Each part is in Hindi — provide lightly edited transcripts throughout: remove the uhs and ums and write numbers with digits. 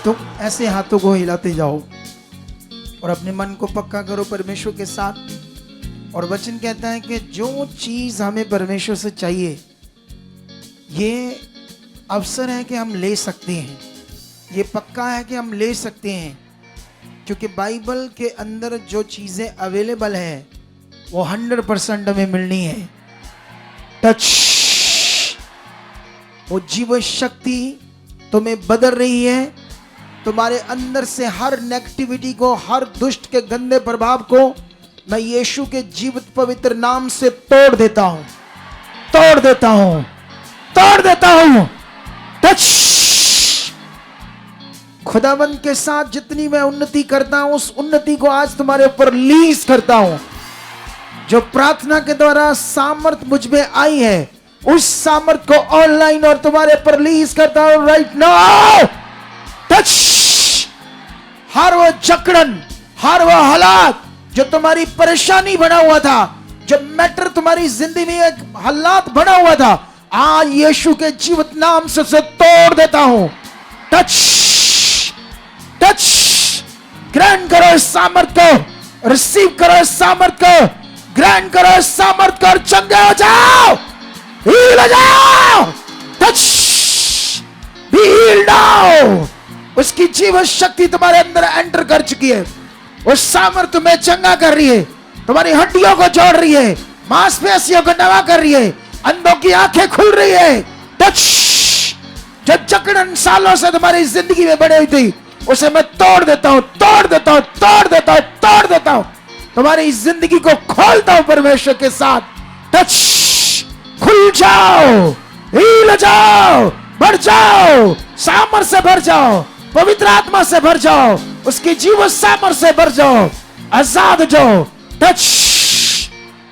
तुम ऐसे हाथों को हिलाते जाओ और अपने मन को पक्का करो परमेश्वर के साथ। और वचन कहता है कि जो चीज हमें परमेश्वर से चाहिए, ये अवसर है कि हम ले सकते हैं, ये पक्का है कि हम ले सकते हैं, क्योंकि बाइबल के अंदर जो चीजें अवेलेबल है वो 100% हमें मिलनी है। टच, वो जीव शक्ति तुम्हें बदल रही है। तुम्हारे अंदर से हर नेगेटिविटी को, हर दुष्ट के गंदे प्रभाव को मैं यीशु के जीवित पवित्र नाम से तोड़ देता हूं, तोड़ देता हूं, तोड़ देता हूं। टच, खुदावंद के साथ जितनी मैं उन्नति करता हूं, उस उन्नति को आज तुम्हारे ऊपर रिलीज करता हूं। जो प्रार्थना के द्वारा सामर्थ मुझ में आई है, उस सामर्थ को ऑनलाइन और तुम्हारे ऊपर रिलीज करता हूं राइट नाउ। टच, हर वो जकड़न, हर वो हालात जो तुम्हारी परेशानी बना हुआ था, जो मैटर तुम्हारी जिंदगी में एक हालात बना हुआ था, आज यीशु के जीवित नाम से उसे तोड़ देता हूं। टच, टच, ग्रहण करो इस सामर्थ को, रिसीव करो इस सामर्थ को, ग्रहण करो इस सामर्थ को और चंगे हो जाओ, हील हो जाओ। Touch, be healed now. उसकी जीवन शक्ति तुम्हारे अंदर एंटर कर चुकी है। उस सामर्थ तुम्हें चंगा कर रही है, तुम्हारी हड्डियों को जोड़ रही है, मांसपेशियों को नवा कर रही है, अंधों की आंखें खुल रही है। टच, जो जकड़न सालों से तुम्हारी जिंदगी में बड़ी हुई थी, उसे मैं तोड़ देता हूं, तोड़ देता हूं, तोड़ देता हूं, तोड़ देता हूं। तुम्हारी जिंदगी को खोलता हूं परमेश्वर के साथ। टच, खुल जाओ, हील जाओ, बढ़ जाओ, सामर्थ से भर जाओ, पवित्र आत्मा से भर जाओ, उसकी जीवन सामर्थ से भर जाओ, आजाद हो जाओ। टच,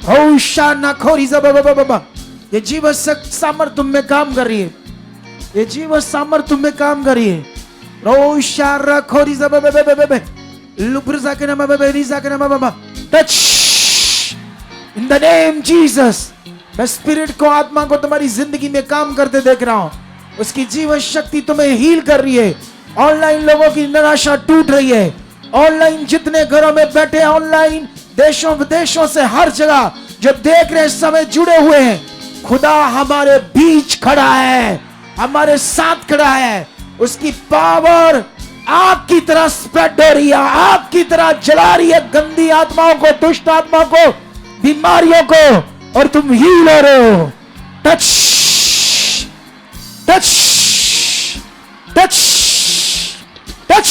ओ शाना खोरी ज़बबबबब। ये जीवन सामर्थ तुम में काम कर रही है, ये जीवन सामर्थ तुम में काम कर रही है। रो शारा खोरी ज़बबबबब लुब्रजा के नाम बेबेरिजा के नाम बाबा। Touch, in the name Jesus. मैं स्पिरिट को, आत्मा को तुम्हारी जिंदगी में काम करते देख रहा हूं। उसकी जीवन शक्ति तुम्हें हील कर रही है। ऑनलाइन लोगों की निराशा टूट रही है। ऑनलाइन जितने घरों में बैठे, ऑनलाइन देशों विदेशों से हर जगह जो देख रहे समय जुड़े हुए हैं, खुदा हमारे बीच खड़ा है, हमारे साथ खड़ा है। उसकी पावर आग की तरह स्प्रेड हो रही है, आग की तरह जला रही है गंदी आत्माओं को, दुष्ट आत्माओं को, बीमारियों को, और तुम हील हो रहे हो। टच, टच, टच, टच,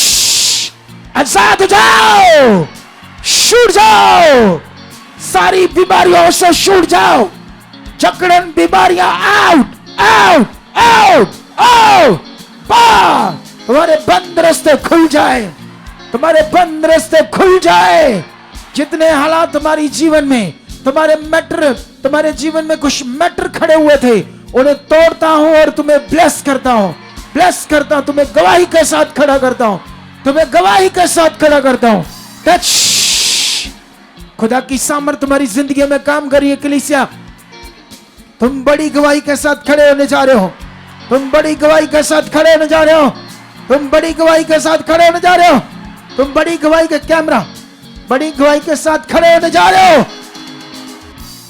आजाद हो जाओ, छूट जाओ, सारी बीमारियों से छूट जाओ। जकड़न बीमारियां आउट, आउट, आउट, आउट। तुम्हारे बंद रास्ते खुल जाए, तुम्हारे बंद रास्ते खुल जाए। जितने हालात तुम्हारी जीवन में, तुम्हारे मैटर, तुम्हारे जीवन में कुछ मैटर खड़े हुए थे, उन्हें तोड़ता हूं और तुम्हें ब्लेस करता हूं, ब्लेस करता हूं, तुम्हें गवाही के साथ खड़ा करता हूं, तुम्हें गवाही के साथ खड़ा करता हूं। टच, खुदा की सामर्थ तुम्हारी जिंदगी में काम कर रही है। कलीसिया, तुम बड़ी गवाही के साथ खड़े होने जा रहे हो, तुम बड़ी गवाही के साथ खड़े होने जा रहे हो, तुम बड़ी गवाही के साथ खड़े होने जा रहे हो, तुम बड़ी गवाही के कैमरा, बड़ी गवाही के साथ खड़े होने जा रहे हो,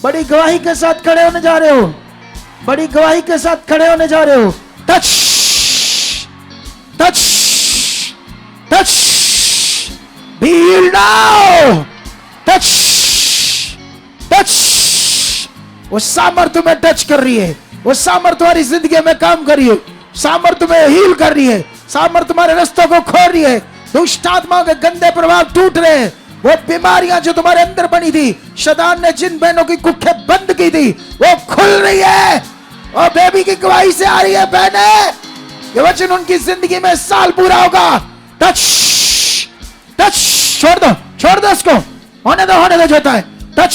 बड़ी गवाही के साथ खड़े होने जा रहे हो, बड़ी गवाही के साथ खड़े होने जा रहे हो। Touch, touch, touch, be healed now. Touch, touch, वो सामर्थ तुम्हें टच कर रही है, वो सामर्थ तुम्हारी जिंदगी में काम कर रही है, सामर्थ तुम्हें हील कर रही है, सामर्थ तुम्हारे रास्तों को खोल रही है। दुष्ट आत्माओं के गंदे प्रभाव टूट रहे हैं। वो बीमारियां जो तुम्हारे अंदर बनी थी, शैतान ने जिन बहनों की कुखें बंद की थी, वो खुल रही है। और बेबी की गवाही से आ रही है बहने, ये वचन उनकी जिंदगी में साल पूरा होगा। टच, टच, छोड़ दो, छोड़ दो इसको, होने दो, होने दो जो होता है। टच,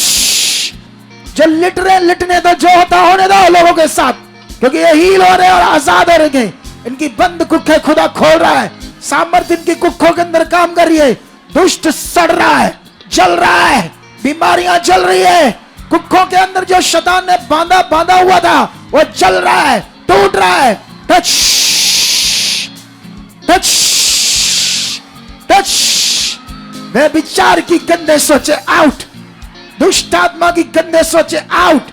जो लिट रहे लिटने दो, जो होता होने दो लोगों के साथ, क्योंकि ये हील हो रहे और आजाद हो रहे हैं। इनकी बंद कुखें खुदा खोल रहा है, सामर्थ इनकी कुखों के अंदर काम कर रही है। दुष्ट सड़ रहा है, जल रहा है, बीमारियां जल रही है। कुखों के अंदर जो शैतान ने बांधा हुआ था, वो जल रहा है, टूट रहा है। Touch, touch, touch. वे विचार की गंदे सोचे आउट, दुष्ट आत्मा की गंदे सोचे आउट।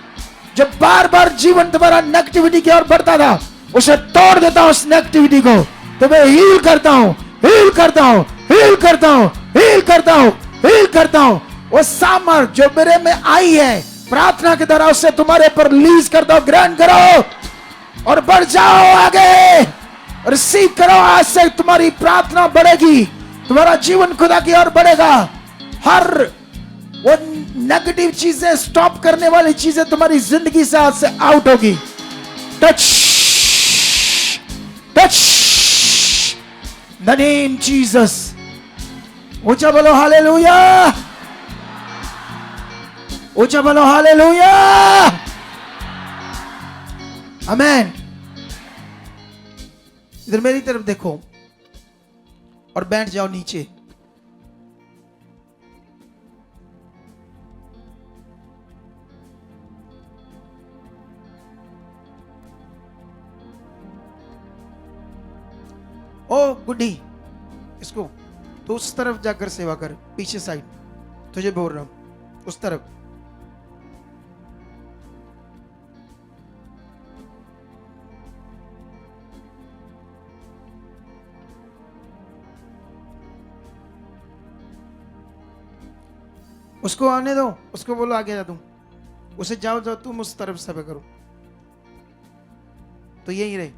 जब बार बार जीवन तुम्हारा नेगेटिविटी की ओर बढ़ता था, उसे तोड़ देता हूं उस नेगेटिविटी को। तो मैं हील करता हूं, हील करता हूं, हील करता हूं, हील करता हूं, हील करता हूं। वो सामर्थ जो मेरे में आई है प्रार्थना के द्वारा, उसे तुम्हारे पर रिलीज करता हूं। ग्रहण करो और बढ़ जाओ आगे, रिसीव करो। आज से तुम्हारी प्रार्थना बढ़ेगी, तुम्हारा जीवन खुदा की ओर बढ़ेगा। हर वो नेगेटिव चीजें, स्टॉप करने वाली चीजें तुम्हारी जिंदगी से आज से आउट होगी। Touch, touch, the name Jesus. ऊंचा बोलो हालेलुया, ऊंचा बोलो हालेलुया, आमेन। इधर मेरी तरफ देखो और बैठ जाओ नीचे। ओ गुड्डी, इसको तो उस तरफ जाकर सेवा कर, पीछे साइड। तुझे बोल रहा हूं उस तरफ। उसको आने दो, उसको बोलो आगे जा, तुम उसे जाओ जाओ, तुम उस तरफ सेवा करो। तो यही रहे।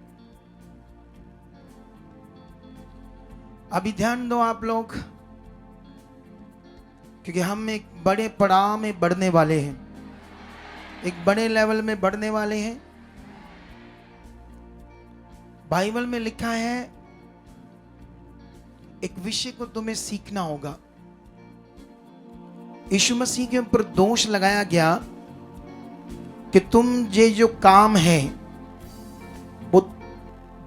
अभी ध्यान दो आप लोग, क्योंकि हम एक बड़े पड़ाव में बढ़ने वाले हैं, एक बड़े लेवल में बढ़ने वाले हैं। बाइबल में लिखा है एक विषय को तुम्हें सीखना होगा। यीशु मसीह के ऊपर दोष लगाया गया कि तुम ये जो काम है वो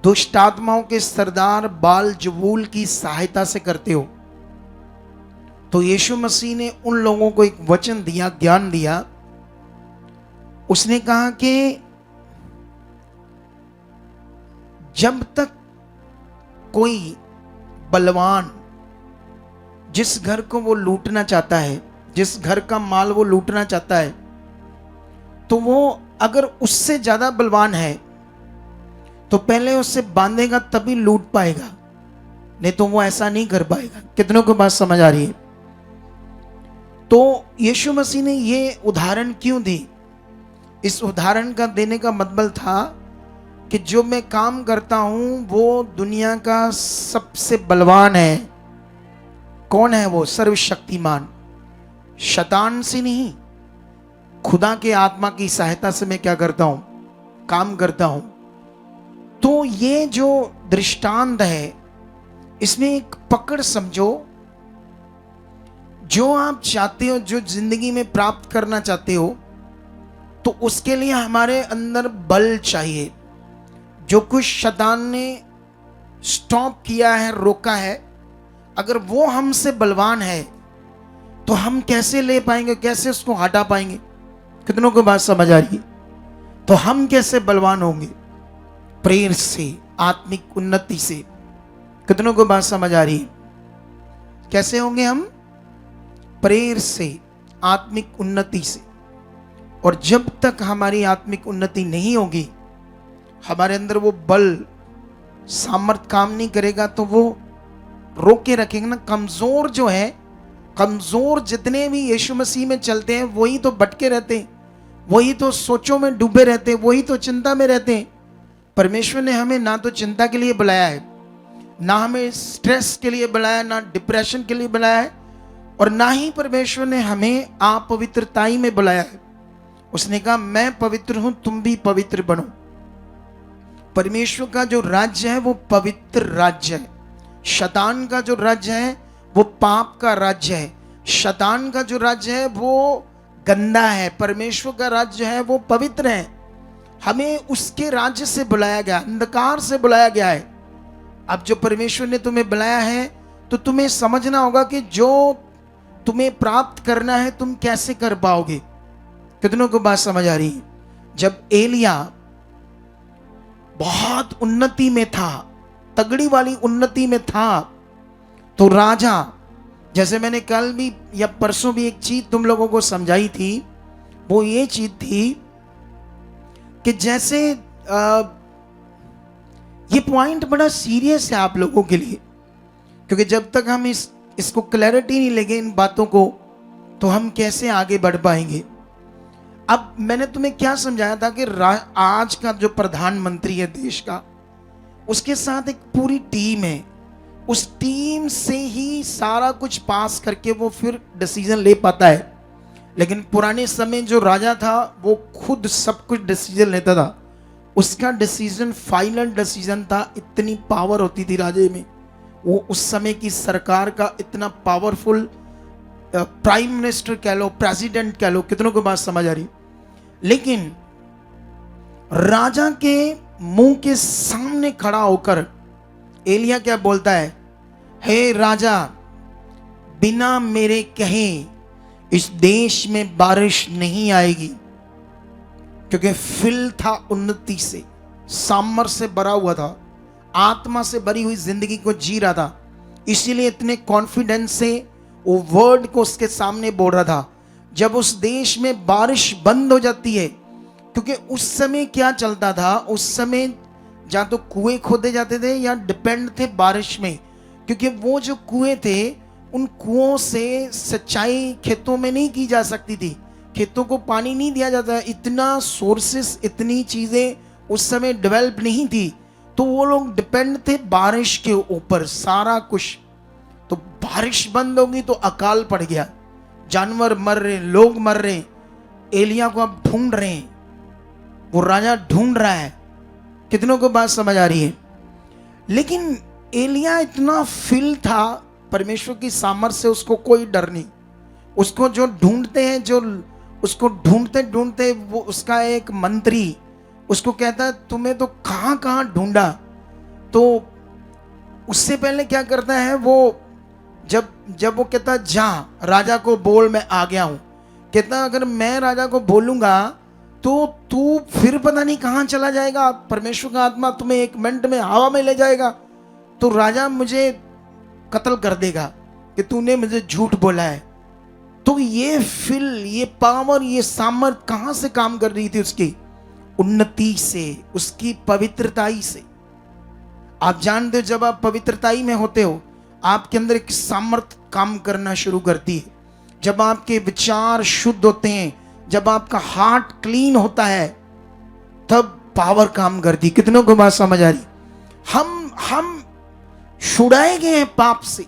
दुष्ट आत्माओं के सरदार बाल-ज़बूल की सहायता से करते हो। तो यीशु मसीह ने उन लोगों को एक वचन दिया, ज्ञान दिया। उसने कहा कि जब तक कोई बलवान जिस घर को वो लूटना चाहता है, जिस घर का माल वो लूटना चाहता है, तो वो अगर उससे ज्यादा बलवान है तो पहले उससे बांधेगा तभी लूट पाएगा, नहीं तो वो ऐसा नहीं कर पाएगा। कितनों को बात समझ आ रही है? तो यीशु मसीह ने ये उदाहरण क्यों दी? इस उदाहरण का देने का मतलब था कि जो मैं काम करता हूं वो दुनिया का सबसे बलवान है। कौन है वो? सर्वशक्तिमान। शैतान से नहीं, खुदा के आत्मा की सहायता से मैं क्या करता हूं? काम करता हूं। तो ये जो दृष्टांत है, इसमें एक पकड़ समझो। जो आप चाहते हो, जो जिंदगी में प्राप्त करना चाहते हो, तो उसके लिए हमारे अंदर बल चाहिए। जो कुछ शैतान ने स्टॉप किया है, रोका है, अगर वो हमसे बलवान है तो हम कैसे ले पाएंगे, कैसे उसको हटा पाएंगे? कितनों को बात समझ आ रही है? तो हम कैसे बलवान होंगे? प्रेयर से, आत्मिक उन्नति से। कितनों को बात समझ आ रही है? कैसे होंगे हम? प्रेयर से, आत्मिक उन्नति से। और जब तक हमारी आत्मिक उन्नति नहीं होगी, हमारे अंदर वो बल, सामर्थ काम नहीं करेगा, तो वो रोके रखेंगे ना। कमजोर जो है, कमजोर जितने भी यीशु मसीह में चलते हैं वही तो भटके रहते हैं, वही तो सोचों में डूबे रहते हैं, वही तो चिंता में रहते हैं। परमेश्वर ने हमें ना तो चिंता के लिए बुलाया है, ना हमें स्ट्रेस के लिए बुलाया, ना डिप्रेशन के लिए बुलाया है, और ना ही परमेश्वर ने हमें अपवित्रताई में बुलाया है। उसने कहा मैं पवित्र हूं, तुम भी पवित्र बनो। परमेश्वर का जो राज्य है वो पवित्र राज्य है। शैतान का जो राज्य है वो पाप का राज्य है। शैतान का जो राज्य है वो गंदा है। परमेश्वर का राज्य है वो पवित्र है। हमें उसके राज्य से बुलाया गया, अंधकार से बुलाया गया है। अब जो परमेश्वर ने तुम्हें बुलाया है तो तुम्हें समझना होगा कि जो तुम्हें प्राप्त करना है तुम कैसे कर पाओगे। कितनों को बात समझ आ रही है? जब एलिया बहुत उन्नति में था, तगड़ी वाली उन्नति में था, तो राजा, जैसे मैंने कल भी या परसों भी एक चीज तुम लोगों को समझाई थी, वो ये चीज थी कि जैसे ये पॉइंट बड़ा सीरियस है आप लोगों के लिए, क्योंकि जब तक हम इसको क्लैरिटी नहीं लेंगे इन बातों को, तो हम कैसे आगे बढ़ पाएंगे। अब मैंने तुम्हें क्या समझाया था कि आज का जो प्रधानमंत्री है देश का, उसके साथ एक पूरी टीम है, उस टीम से ही सारा कुछ पास करके वो फिर डिसीजन ले पाता है। लेकिन पुराने समय जो राजा था वो खुद सब कुछ डिसीजन लेता था, उसका डिसीजन फाइनल डिसीजन था। इतनी पावर होती थी राजे में, वो उस समय की सरकार का इतना पावरफुल प्राइम मिनिस्टर कह लो, प्रेसिडेंट कह लो, कितनों को बात समझ आ रही। लेकिन राजा के मुंह के सामने खड़ा होकर एलिया क्या बोलता है, हे राजा, बिना मेरे कहे इस देश में बारिश नहीं आएगी, क्योंकि फिल था उन्नति से, सामर्थ से भरा हुआ था, आत्मा से भरी हुई जिंदगी को जी रहा था, इसीलिए इतने कॉन्फिडेंस से वो वर्ड को उसके सामने बोल रहा था। जब उस देश में बारिश बंद हो जाती है, क्योंकि उस समय क्या चलता था, उस समय या तो कुएं खोदे जाते थे या डिपेंड थे बारिश में, क्योंकि वो जो कुएं थे उन कुओं से सिंचाई खेतों में नहीं की जा सकती थी, खेतों को पानी नहीं दिया जाता, इतना सोर्सेस, इतनी चीजें उस समय डेवलप नहीं थी, तो वो लोग डिपेंड थे बारिश के ऊपर सारा कुछ। तो बारिश बंद होगी तो अकाल पड़ गया, जानवर मर रहे, लोग मर रहे, एलिया को अब ढूंढ रहे हैं, वो राजा ढूंढ रहा है। कितनों को बात समझ आ रही है। लेकिन एलिया इतना फिल था परमेश्वर की सामर्थ से, उसको कोई डर नहीं। उसको जो ढूंढते हैं, जो उसको ढूंढते ढूंढते वो उसका एक मंत्री उसको कहता है तुम्हें तो कहां कहां ढूंढा। तो उससे पहले क्या करता है वो, जब वो कहता जा राजा को बोल मैं आ गया हूं, कहता अगर मैं राजा को बोलूंगा तो तू फिर पता नहीं कहां चला जाएगा, परमेश्वर का आत्मा तुम्हें 1 मिनट में हवा में ले जाएगा, तो राजा मुझे कत्ल कर देगा कि तूने मुझे झूठ बोला है। तो ये फिल, ये पावर, ये सामर्थ कहां से काम कर रही थी? उसकी उन्नति से, उसकी पवित्रताई से। आप जानते हो जब आप पवित्रताई में होते हो, आपके अंदर एक सामर्थ काम करना शुरू करती है। जब आपके विचार शुद्ध होते हैं, जब आपका हार्ट क्लीन होता है, तब पावर काम करती। कितनों को बात समझ आ रही? हम छुड़ाए गए हैं पाप से,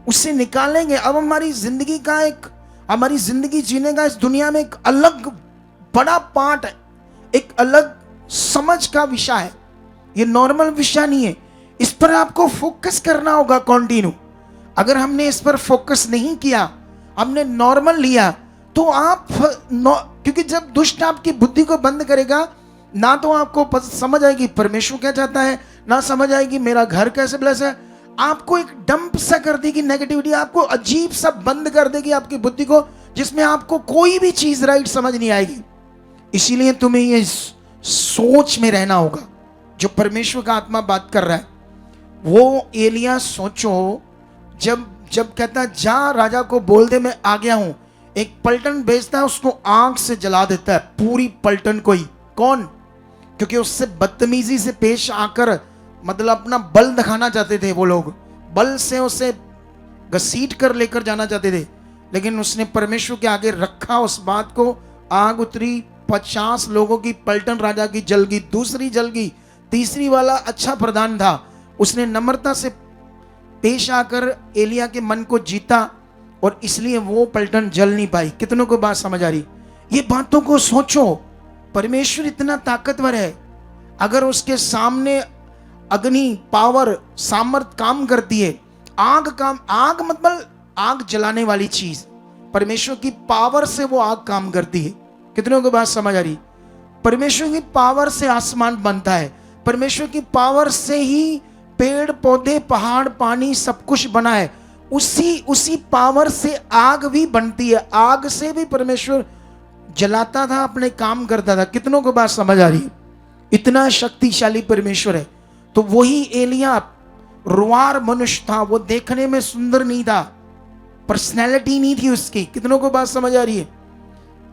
उससे निकालेंगे। अब हमारी जिंदगी का हमारी जिंदगी जीने का इस दुनिया में एक अलग बड़ा पार्ट है, एक अलग समझ का विषय है। ये नॉर्मल विषय नहीं है, इस पर आपको फोकस करना होगा कंटिन्यू। अगर हमने इस पर फोकस नहीं किया, हमने नॉर्मल लिया, तो आप क्योंकि जब दुष्ट आपकी बुद्धि को बंद करेगा, ना तो आपको समझ आएगी परमेश्वर क्या चाहता है, ना समझ आएगी मेरा घर कैसे ब्लेस है, आपको एक डंप सा कर देगी नेगेटिविटी, आपको अजीब सा बंद कर देगी आपकी बुद्धि को, जिसमें आपको कोई भी चीज राइट समझ नहीं आएगी। इसीलिए तुम्हें ये सोच में रहना होगा जो परमेश्वर का आत्मा बात कर रहा है। वो एलिया सोचो, जब कहता जा राजा को बोल दे मैं आ गया हूं, एक पलटन भेजता है, उसको आग से जला देता है, पूरी पलटन को ही। कौन? क्योंकि उससे बदतमीजी से पेश आकर, मतलब अपना बल दिखाना चाहते थे वो लोग, बल से उसे घसीट कर लेकर जाना चाहते थे। लेकिन उसने परमेश्वर के आगे रखा उस बात को, आग उतरी, 50 लोगों की पलटन राजा की जल गई, दूसरी जल गई, तीसरी वाला अच्छा प्रधान था, उसने नम्रता से पेश आकर एलिया के मन को जीता, और इसलिए वो पलटन जल नहीं पाई। कितनों को बात समझ आ रही? ये बातों को सोचो, परमेश्वर इतना ताकतवर है, अगर उसके सामने अग्नि, पावर, सामर्थ काम करती है, आग मतलब आग जलाने वाली चीज, परमेश्वर की पावर से वो आग काम करती है। कितनों को बात समझ आ रही? परमेश्वर की पावर से आसमान बनता है, परमेश्वर की पावर से ही पेड़ पौधे, पहाड़, पानी सब कुछ बना है, उसी पावर से आग भी बनती है, आग से भी परमेश्वर जलाता था, अपने काम करता था। कितनों को बात समझ आ रही है? इतना शक्तिशाली परमेश्वर है। तो वही एलिया रुआर मनुष्य था, वो देखने में सुंदर नहीं था, पर्सनैलिटी नहीं थी उसकी। कितनों को बात समझ आ रही है?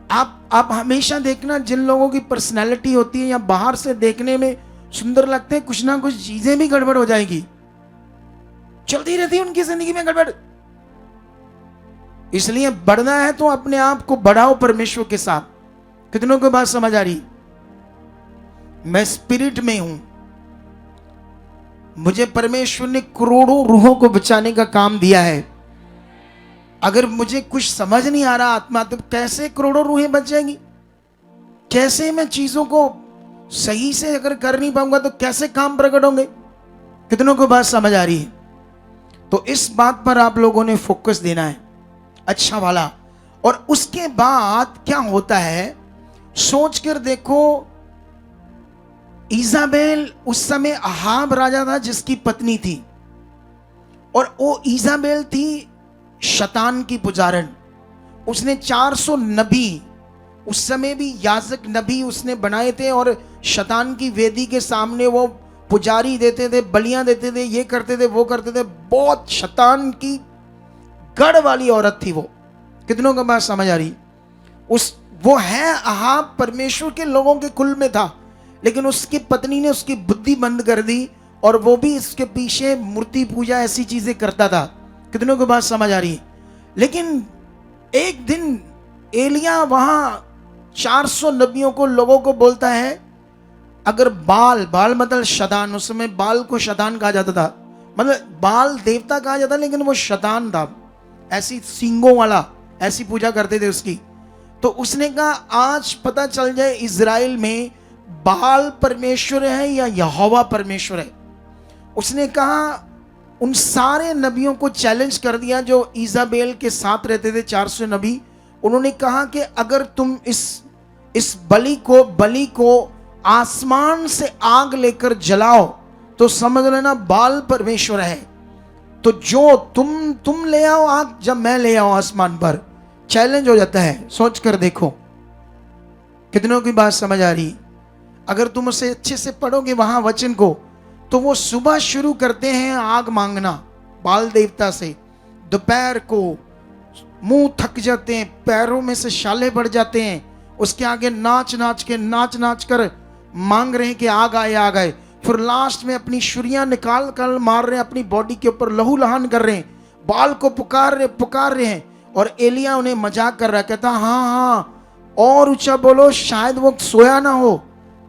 आप हमेशा देखना, जिन लोगों की पर्सनैलिटी होती है या बाहर से देखने में सुंदर लगते हैं, कुछ ना कुछ चीजें भी गड़बड़ हो जाएगी, चलती रहती है उनकी जिंदगी में गड़बड़। इसलिए बढ़ना है तो अपने आप को बढ़ाओ परमेश्वर के साथ। कितनों को बात समझ आ रही? मैं स्पिरिट में हूं, मुझे परमेश्वर ने करोड़ों रूहों को बचाने का काम दिया है। अगर मुझे कुछ समझ नहीं आ रहा आत्मा, तो कैसे करोड़ों रूहें बच जाएंगी? कैसे मैं चीजों को सही से अगर कर नहीं पाऊंगा तो कैसे काम प्रकट होंगे? कितनों को बात समझ आ रही है? तो इस बात पर आप लोगों ने फोकस देना है, अच्छा वाला। और उसके बाद क्या होता है, सोच कर देखो, इजाबेल उस समय अहाब राजा था जिसकी पत्नी थी, और वो इजाबेल थी शैतान की पुजारन। उसने 400 नबी, उस समय भी याजक नबी उसने बनाए थे, और शैतान की वेदी के सामने वो पुजारी देते थे, बलियां देते थे, ये करते थे, वो करते थे। बहुत शैतान की गढ़ वाली औरत थी वो। कितनों को बात समझ आ रही? वो है अहाब परमेश्वर के लोगों के कुल में था, लेकिन उसकी पत्नी ने उसकी बुद्धि बंद कर दी, और वो भी इसके पीछे मूर्ति पूजा ऐसी चीजें करता था। कितनों को बात समझ आ रही है? लेकिन एक दिन एलिया वहां 400 नबियों को, लोगों को बोलता है, अगर बाल मतलब शैतान, उस समय बाल को शैतान कहा जाता था, मतलब बाल देवता कहा जाता, लेकिन वो शैतान था, ऐसी सींगों वाला, ऐसी पूजा करते थे उसकी। तो उसने कहा, आज पता चल जाए इजराइल में बाल परमेश्वर है या यहोवा परमेश्वर है। उसने कहा, उन सारे नबियों को चैलेंज कर दिया जो इजाबेल के साथ रहते थे, 400 नबी। उन्होंने कहा कि अगर तुम इस बलि को आसमान से आग लेकर जलाओ तो समझ लेना बाल परमेश्वर है। तो जो तुम ले आओ आग, जब मैं ले आओ आसमान पर, चैलेंज हो जाता है। सोच कर देखो, कितनों की बात समझ आ रही? अगर तुम उसे अच्छे से पढ़ोगे वहां वचन को, तो वो सुबह शुरू करते हैं आग मांगना बाल देवता से, दोपहर को मुंह थक जाते हैं, पैरों में से छाले पड़ जाते हैं, उसके आगे नाच नाच कर मांग रहे हैं कि आग आए। फिर लास्ट में अपनी छुरियां निकाल कर मार रहे हैं, अपनी बॉडी के ऊपर लहू लहान कर रहे हैं, बाल को पुकार रहे हैं। और एलिया उन्हें मजाक कर रहा है, कहता हाँ और ऊंचा बोलो, शायद वो सोया ना हो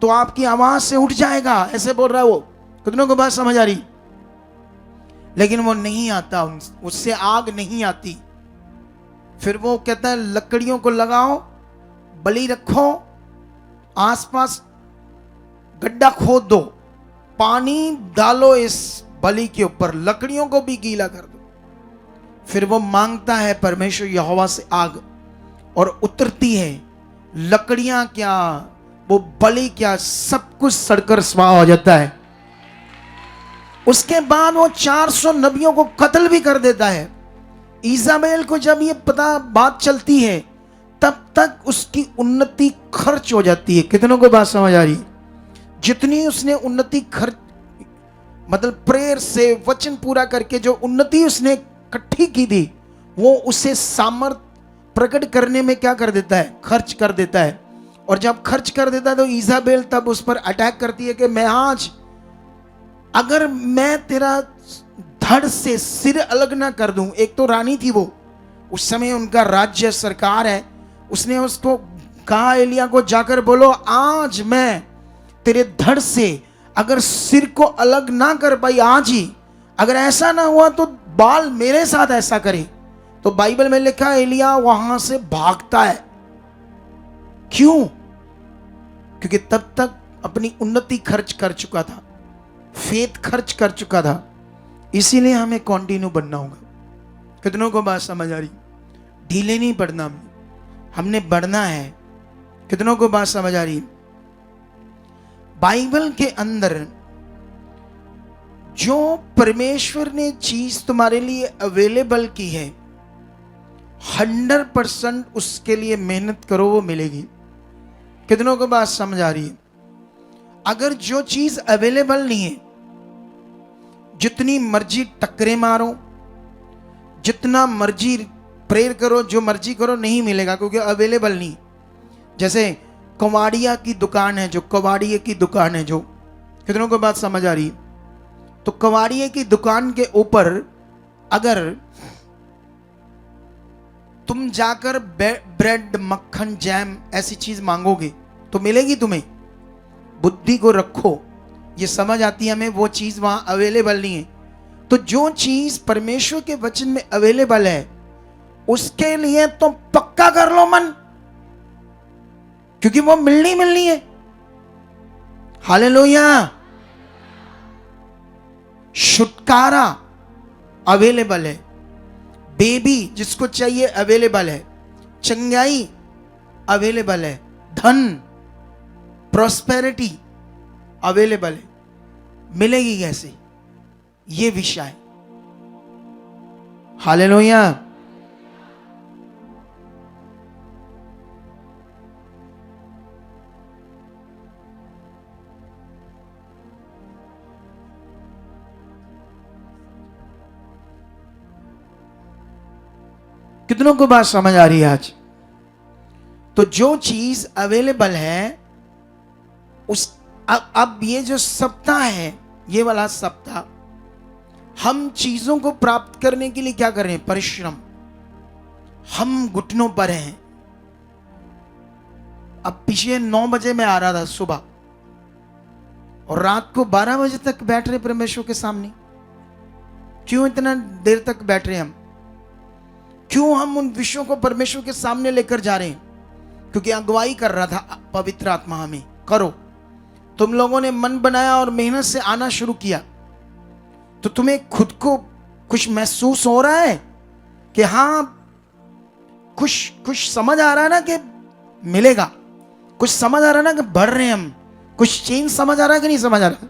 तो आपकी आवाज से उठ जाएगा, ऐसे बोल रहा है वो। कितनों को बात समझ आ रही? लेकिन वो नहीं आता, उससे आग नहीं आती। फिर वो कहता है, लकड़ियों को लगाओ, बलि रखो, आसपास गड्ढा खोद दो, पानी डालो इस बलि के ऊपर, लकड़ियों को भी गीला कर दो। फिर वो मांगता है परमेश्वर यहोवा से आग, और उतरती है। लकड़ियां क्या, वो बलि क्या, सब कुछ सड़कर स्वाह हो जाता है। उसके बाद वो 400 नबियों को कत्ल भी कर देता है। इजाबेल को जब ये बात चलती है, तब तक उसकी उन्नति खर्च हो जाती है। कितनों को बात समझ आ रही? जितनी उसने उन्नति खर्च, मतलब प्रेयर से, वचन पूरा करके जो उन्नति उसने इकट्ठी की थी, वो उसे सामर्थ प्रकट करने में क्या कर देता है, खर्च कर देता है। और जब खर्च कर देता है तो इजाबेल तब उस पर अटैक करती है कि मैं आज, अगर मैं तेरा धड़ से सिर अलग ना कर दूं। एक तो रानी थी वो, उस समय उनका राज्य सरकार है। उसने उसको कहा, एलिया को जाकर बोलो, आज मैं तेरे धड़ से अगर सिर को अलग ना कर पाई आज ही, अगर ऐसा ना हुआ तो बाल मेरे साथ ऐसा करे। तो बाइबल में लिखा है, एलिया वहां से भागता है। क्यों? क्योंकि तब तक अपनी उन्नति खर्च कर चुका था, फेथ खर्च कर चुका था। इसीलिए हमें कंटिन्यू बनना होगा। कितनों को बात समझ आ रही? ढीले नहीं पड़ना, हमने बढ़ना है। कितनों को बात समझ आ रही? बाइबल के अंदर जो परमेश्वर ने चीज तुम्हारे लिए अवेलेबल की है, 100% उसके लिए मेहनत करो, वो मिलेगी। कितनों को बात समझ आ रही है? अगर जो चीज अवेलेबल नहीं है जितनी मर्जी टक्करे मारो, जितना मर्जी प्रेयर करो, जो मर्जी करो, नहीं मिलेगा, क्योंकि अवेलेबल नहीं। जैसे कवाड़िया की दुकान है, जो कवाड़िये की दुकान है, जो कितनों को बात समझ आ रही? तो कवाड़िये की दुकान के ऊपर अगर तुम जाकर ब्रेड, मक्खन, जैम ऐसी चीज मांगोगे तो मिलेगी तुम्हें? बुद्धि को रखो, ये समझ आती है हमें, वो चीज वहां अवेलेबल नहीं है। तो जो चीज परमेश्वर के वचन में अवेलेबल है उसके लिए तो पक्का कर लो मन, क्योंकि वो मिलनी है। हालेलुया। छुटकारा अवेलेबल है, बेबी जिसको चाहिए अवेलेबल है, चंगाई अवेलेबल है, धन, प्रॉस्पेरिटी अवेलेबल है। मिलेगी कैसे? ये विषय। हालेलुया। कितनों को बात समझ आ रही है आज? तो जो चीज अवेलेबल है उस अब ये जो सप्ताह है, ये वाला सप्ताह, हम चीजों को प्राप्त करने के लिए क्या कर रहे हैं? परिश्रम। हम घुटनों पर हैं। अब पीछे 9 बजे मैं आ रहा था सुबह, और रात को 12 बजे तक बैठ रहे परमेश्वर के सामने। क्यों इतना देर तक बैठ रहे हम? क्यों हम उन विषयों को परमेश्वर के सामने लेकर जा रहे हैं? क्योंकि अगुवाई कर रहा था पवित्र आत्मा हमें, करो। तुम लोगों ने मन बनाया और मेहनत से आना शुरू किया, तो तुम्हें खुद को कुछ महसूस हो रहा है कि हाँ, कुछ समझ आ रहा है ना कि मिलेगा, कुछ समझ आ रहा है ना कि बढ़ रहे हैं हम, कुछ चेंज समझ आ रहा है कि नहीं समझ आ रहा?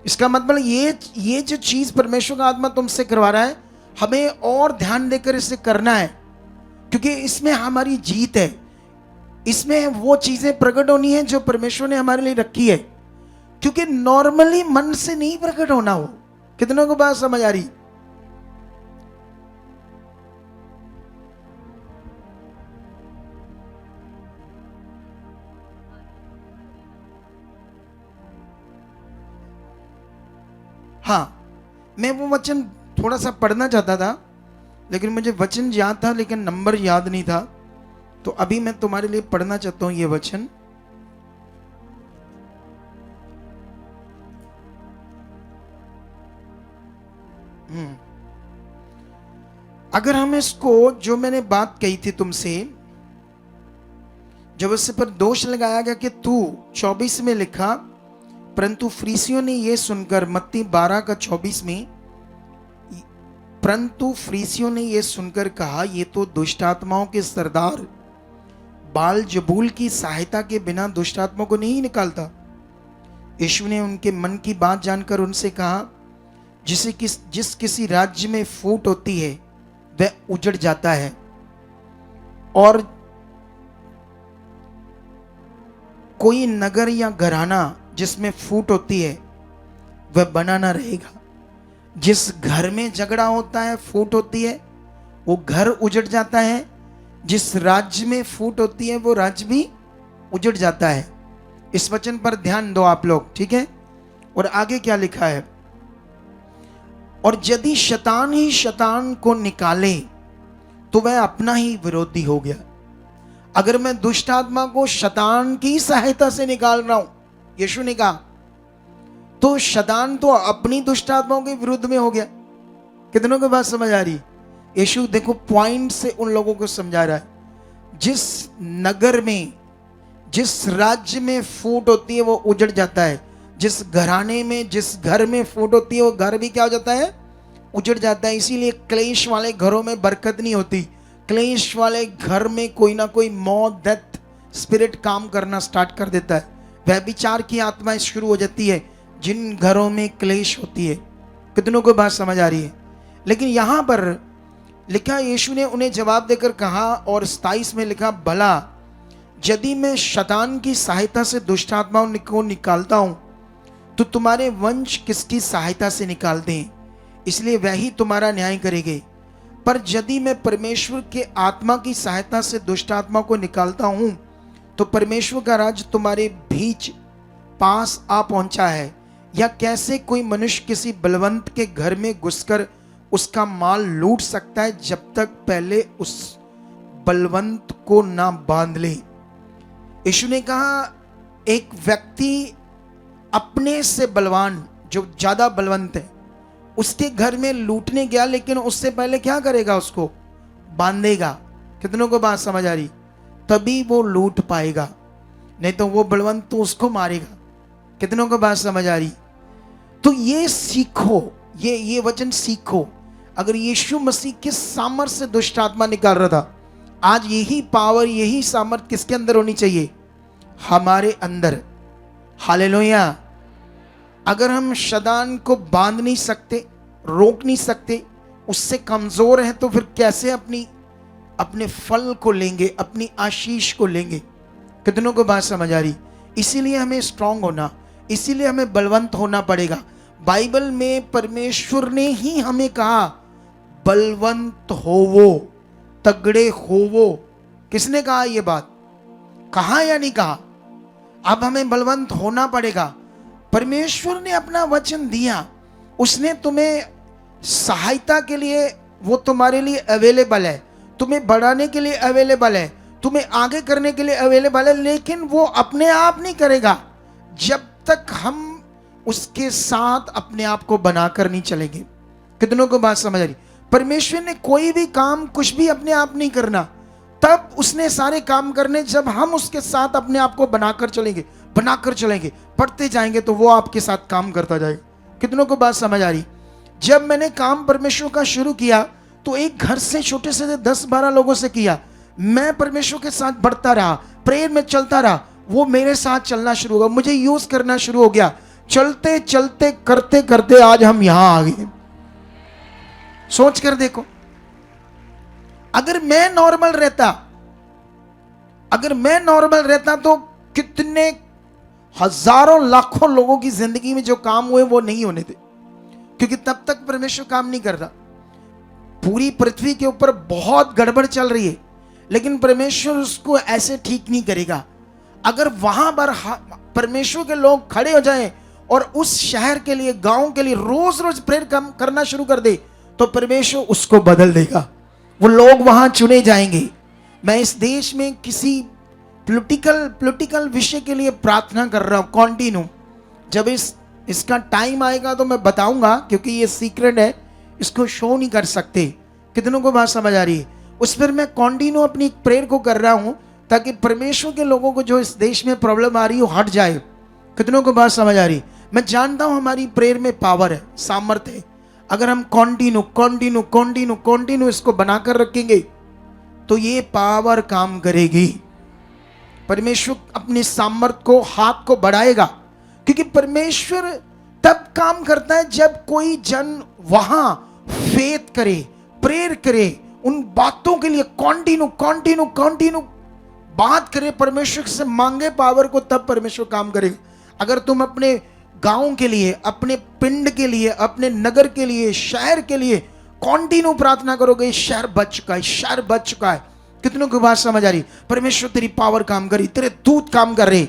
इसका मतलब ये जो चीज परमेश्वर का आत्मा तुमसे करवा रहा है, हमें और ध्यान देकर इसे करना है, क्योंकि इसमें हमारी जीत है। इसमें वो चीजें प्रकट होनी है जो परमेश्वर ने हमारे लिए रखी है, क्योंकि नॉर्मली मन से नहीं प्रकट होना वो। कितनों को बात समझ आ रही? हाँ, मैं वो वचन थोड़ा सा पढ़ना चाहता था, लेकिन मुझे वचन याद था लेकिन नंबर याद नहीं था, तो अभी मैं तुम्हारे लिए पढ़ना चाहता हूं ये वचन। अगर हम इसको, जो मैंने बात कही थी तुमसे, जब उससे पर दोष लगाया गया कि तू 24 में लिखा, परंतु फरीसियों ने यह सुनकर, मत्ती 12 का 24 में, परंतु फरीसियों ने यह सुनकर कहा, ये तो दुष्ट आत्माओं के सरदार बाल जबूल की सहायता के बिना दुष्ट आत्माओं को नहीं निकालता। यीशु ने उनके मन की बात जानकर उनसे कहा, जिस किसी राज्य में फूट होती है वह उजड़ जाता है, और कोई नगर या घराना जिसमें फूट होती है वह बना ना रहेगा। जिस घर में झगड़ा होता है, फूट होती है, वो घर उजड़ जाता है। जिस राज्य में फूट होती है वो राज्य भी उजड़ जाता है। इस वचन पर ध्यान दो आप लोग, ठीक है? और आगे क्या लिखा है? और यदि शैतान ही शैतान को निकाले तो वह अपना ही विरोधी हो गया। अगर मैं दुष्ट आत्मा को शैतान की सहायता से निकाल रहा हूं, यीशु ने कहा, तो शैतान तो अपनी दुष्ट आत्माओं के विरुद्ध में हो गया। कितनों को बात समझ आ रही? यीशु देखो पॉइंट से उन लोगों को समझा रहा है। जिस नगर में, जिस राज्य में फूट होती है वो उजड़ जाता है। जिस घराने में, जिस घर में फूट होती है वो घर भी क्या हो जाता है? उजड़ जाता है। इसीलिए क्लेश वाले घरों में बरकत नहीं होती। क्लेश वाले घर में कोई ना कोई मौत, डेथ स्पिरिट काम करना स्टार्ट कर देता है। व्यभिचार की आत्माएं शुरू हो जाती है जिन घरों में क्लेश होती है। कितनों को बात समझ आ रही है? लेकिन यहां पर लिखा, यीशु ने उन्हें जवाब देकर कहा, और 27 में लिखा, भला यदि मैं शैतान की सहायता से दुष्ट आत्माओं को निकालता हूं तो तुम्हारे वंश किसकी सहायता से निकालते हैं, इसलिए वह ही तुम्हारा न्याय करेंगे। पर यदि मैं परमेश्वर के आत्मा की सहायता से दुष्ट आत्मा को निकालता हूं, तो परमेश्वर का राज तुम्हारे बीच पास आ पहुंचा है। या कैसे कोई मनुष्य किसी बलवंत के घर में घुसकर उसका माल लूट सकता है, जब तक पहले उस बलवंत को ना बांध ले। यीशु ने कहा, एक व्यक्ति अपने से बलवान, जो ज्यादा बलवंत है, उसके घर में लूटने गया, लेकिन उससे पहले क्या करेगा, उसको बांधेगा। कितनों को बात समझ आ रही? तभी वो लूट पाएगा, नहीं तो वो बलवंत तो उसको मारेगा। कितनों को बात समझ आ रही? तो ये सीखो, ये वचन सीखो। अगर यीशु मसीह किस सामर्थ्य से दुष्ट आत्मा निकाल रहा था, आज यही पावर, यही सामर्थ्य किसके अंदर होनी चाहिए? हमारे अंदर। हालेलुया। अगर हम शैतान को बांध नहीं सकते, रोक नहीं सकते, उससे कमजोर हैं, तो फिर कैसे अपने फल को लेंगे, अपनी आशीष को लेंगे? कितनों को बात समझ आ रही? इसीलिए हमें स्ट्रांग होना, इसीलिए हमें बलवंत होना पड़ेगा। बाइबल में परमेश्वर ने ही हमें कहा, बलवंत होवो, तगड़े होवो। किसने कहा ये बात? कहा या नहीं कहा? अब हमें बलवंत होना पड़ेगा। परमेश्वर ने अपना वचन दिया, उसने तुम्हें सहायता के लिए, वो तुम्हारे लिए अवेलेबल है, तुम्हें बढ़ाने के लिए अवेलेबल है, तुम्हें आगे करने के लिए अवेलेबल है, लेकिन वो अपने आप नहीं करेगा जब तक हम उसके साथ अपने आप को बनाकर नहीं चलेंगे। कितनों को बात समझ आ रही? परमेश्वर ने कोई भी काम, कुछ भी अपने आप नहीं करना, तब उसने सारे काम करने जब हम उसके साथ अपने आप को बनाकर चलेंगे, बढ़ते जाएंगे, तो वो आपके साथ काम करता जाएगा। कितनों को बात समझ आ रही? जब मैंने काम परमेश्वर का शुरू किया, तो एक घर से, छोटे से 10-12 लोगों से किया। मैं परमेश्वर के साथ बढ़ता रहा, प्रेयर में चलता रहा, वो मेरे साथ चलना शुरू हो गया, मुझे यूज करना शुरू हो गया। चलते चलते करते करते आज हम यहां आ गए। सोच कर देखो, अगर मैं नॉर्मल रहता तो कितने हजारों लाखों लोगों की जिंदगी में जो काम हुए वो नहीं होने थे, क्योंकि तब तक परमेश्वर काम नहीं कर रहा। पूरी पृथ्वी के ऊपर बहुत गड़बड़ चल रही है, लेकिन परमेश्वर उसको ऐसे ठीक नहीं करेगा। अगर वहां पर परमेश्वर के लोग खड़े हो जाएं और उस शहर के लिए, गांव के लिए रोज रोज प्रेयर करना शुरू कर दे, तो परमेश्वर उसको बदल देगा। वो लोग वहां चुने जाएंगे। मैं इस देश में किसी पॉलिटिकल विषय के लिए प्रार्थना कर रहा हूं, कॉन्टिन्यू। जब इसका टाइम आएगा तो मैं बताऊंगा, क्योंकि ये सीक्रेट है, इसको शो नहीं कर सकते। कितनों को बात समझ आ रही है? उस पर मैं कॉन्टिन्यू अपनी प्रेयर को कर रहा हूं, ताकि परमेश्वर के लोगों को जो इस देश में प्रॉब्लम आ रही है वो हट जाए। कितनों को बात समझ आ रही? मैं जानता हूं हमारी प्रेयर में पावर है, सामर्थ्य है। अगर हम कॉन्टिन्यू इसको बनाकर रखेंगे, तो ये पावर काम करेगी। परमेश्वर अपने सामर्थ्य को, हाथ को बढ़ाएगा, क्योंकि परमेश्वर तब काम करता है जब कोई जन वहां फेथ करे, प्रेयर करे, उन बातों के लिए कॉन्टिन्यू बात करे, परमेश्वर से मांगे पावर को, तब परमेश्वर काम करेगा। अगर तुम अपने गांव के लिए, अपने पिंड के लिए, अपने नगर के लिए, शहर के लिए कॉन्टिन्यू प्रार्थना करोगे, शहर बच चुका है। कितनों की बात समझ आ रही? परमेश्वर तेरी पावर काम कर रही, तेरे दूत काम कर रहे,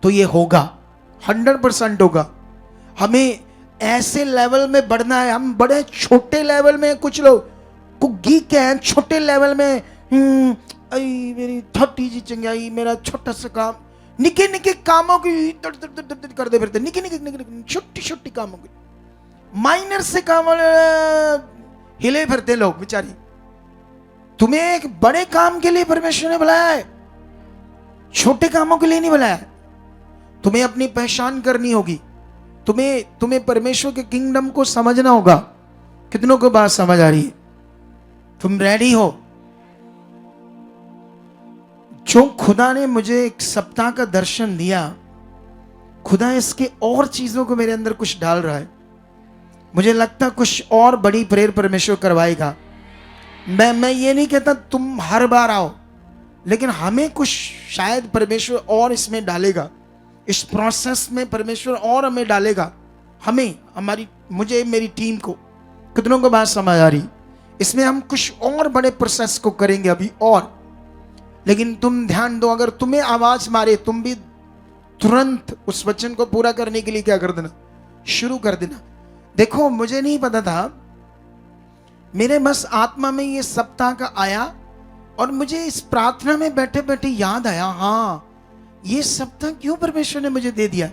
तो ये होगा, 100% होगा। हमें ऐसे लेवल में बढ़ना है। हम बड़े छोटे लेवल में, कुछ लोग कुग्गी के हैं, छोटे लेवल में, मेरी छोटी सी चंगाई, मेरा छोटा सा काम, निके कामों की करते फिरते, निके छोटी कामों की, माइनर से काम हिले फिरते लोग बेचारी। तुम्हें एक बड़े काम के लिए परमेश्वर ने बुलाया है, छोटे कामों के लिए नहीं बुलाया है। तुम्हें अपनी पहचान करनी होगी, तुम्हें परमेश्वर के किंगडम को समझना होगा। कितनों को बात समझ आ रही है? तुम रेडी हो? जो खुदा ने मुझे एक सप्ताह का दर्शन दिया, खुदा इसके और चीजों को मेरे अंदर कुछ डाल रहा है। मुझे लगता कुछ और बड़ी प्रेयर परमेश्वर करवाएगा। मैं ये नहीं कहता तुम हर बार आओ, लेकिन हमें कुछ शायद परमेश्वर और इसमें डालेगा। इस प्रोसेस में परमेश्वर और हमें डालेगा, हमें, हमारी, मुझे, मेरी टीम को। कितनों को बात समझ आ रही? इसमें हम कुछ और बड़े प्रोसेस को करेंगे अभी और। लेकिन तुम ध्यान दो, अगर तुम्हें आवाज मारे, तुम भी तुरंत उस वचन को पूरा करने के लिए क्या कर देना, शुरू कर देना। देखो, मुझे नहीं पता था, मेरे बस आत्मा में ये सप्ताह का आया और मुझे इस प्रार्थना में बैठे बैठे याद आया, हाँ ये सप्ताह क्यों परमेश्वर ने मुझे दे दिया।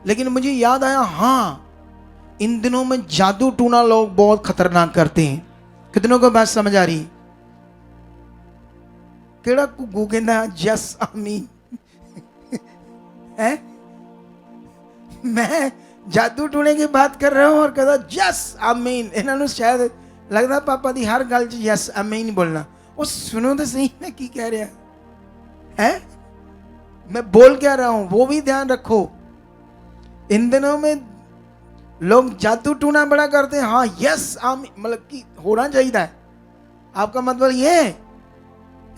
लेकिन मुझे याद आया, हाँ इन दिनों में जादू टूना लोग बहुत खतरनाक करते हैं। कितनों को बात समझ आ रही? केड़ा घुग्गू कहना यस आमीन है? मैं जादू टूने की बात कर रहा हूं और कहता यस आमीन। इन्होंने शायद लगता पापा दी हर गल च यस आमीन बोलना। वो सुनो तो सही मैं की कह रहा है, मैं बोल क्या रहा हूं वो भी ध्यान रखो। इन दिनों में लोग जादू टूना बड़ा करते हैं, हाँ यस आमीन, मतलब कि होना चाहिए है। आपका मतलब ये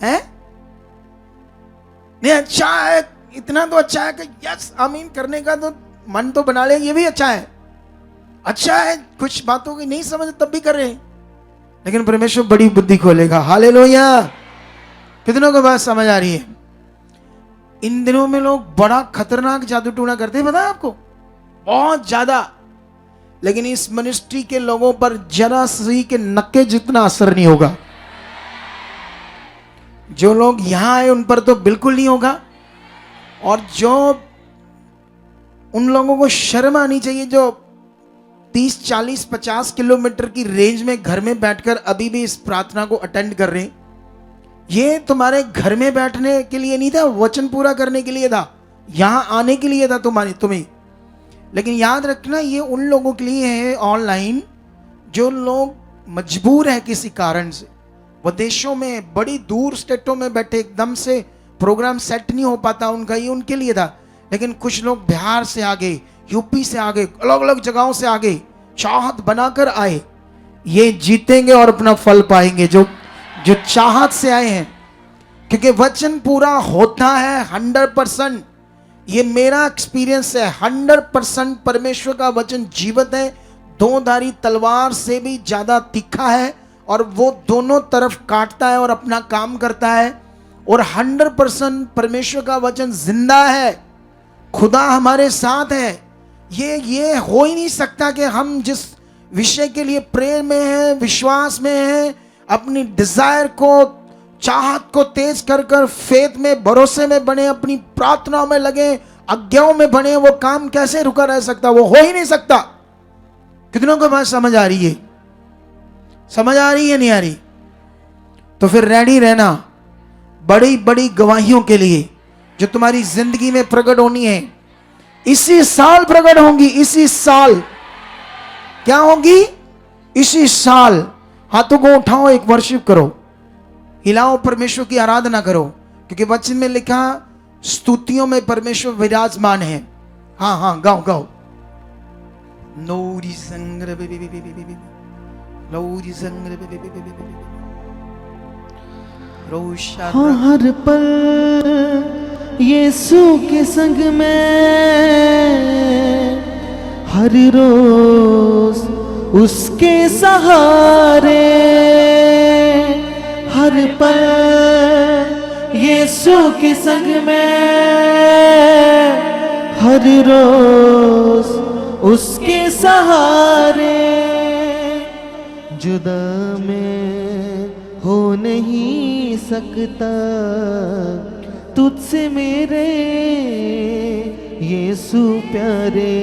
है? नहीं, अच्छा है, इतना तो अच्छा है कि यस आमीन करने का तो मन तो बना ले, ये भी अच्छा है। अच्छा है, कुछ बातों की नहीं समझ तब भी कर रहे हैं, लेकिन परमेश्वर बड़ी बुद्धि खोलेगा। हालेलुया। कितनों को बात समझ आ रही है? इन दिनों में लोग बड़ा खतरनाक जादू टूना करते हैं, पता है आपको, बहुत ज्यादा। लेकिन इस मिनिस्ट्री के लोगों पर जरा सी के नक्के जितना असर नहीं होगा। जो लोग यहां आए उन पर तो बिल्कुल नहीं होगा, और जो उन लोगों को शर्म आनी चाहिए जो 30, 40, 50 किलोमीटर की रेंज में घर में बैठकर अभी भी इस प्रार्थना को अटेंड कर रहे हैं। ये तुम्हारे घर में बैठने के लिए नहीं था, वचन पूरा करने के लिए था, यहां आने के लिए था तुम्हें। लेकिन याद रखना, ये उन लोगों के लिए है ऑनलाइन जो लोग मजबूर है किसी कारण से, विदेशों में, बड़ी दूर स्टेटों में बैठे, एकदम से प्रोग्राम सेट नहीं हो पाता उनका, ये उनके लिए था। लेकिन कुछ लोग बिहार से आ गए, यूपी से आ गए, अलग अलग जगहों से आ गए, चाहत बनाकर आए। ये जीतेंगे और अपना फल पाएंगे जो चाहत से आए हैं, क्योंकि वचन पूरा होता है 100%। ये मेरा एक्सपीरियंस है, 100% परमेश्वर का वचन जीवित है, दोधारी तलवार से भी ज्यादा तीखा है, और वो दोनों तरफ काटता है और अपना काम करता है। और 100% परमेश्वर का वचन जिंदा है, खुदा हमारे साथ है। ये हो ही नहीं सकता कि हम जिस विषय के लिए प्रेयर में हैं, विश्वास में हैं, अपनी डिजायर को, चाहत को तेज कर कर फेथ में, भरोसे में बने, अपनी प्रार्थनाओं में लगे, आज्ञाओं में बने, वो काम कैसे रुका रह सकता? वो हो ही नहीं सकता। कितनों को बात समझ आ रही है? समझ आ रही है नहीं आ रही? तो फिर रेडी रहना बड़ी बड़ी गवाहियों के लिए जो तुम्हारी जिंदगी में प्रकट होनी है। इसी साल प्रकट होंगी, इसी साल। क्या होंगी? इसी साल। हाथों को उठाओ, एक वर्शिप करो, हिलाओ, परमेश्वर की आराधना करो, क्योंकि वचन में लिखा स्तुतियों में परमेश्वर विराजमान है। हाँ हाँ, गाओ गाओ। नौरी संग्र लौरी संग्र रोशा। हर पल यीशु के संग में, हर रोज उसके सहारे, हर पल यीशु के संग में, हर रोज उसके सहारे। जुदा मैं हो नहीं सकता तुझसे मेरे यीशु प्यारे,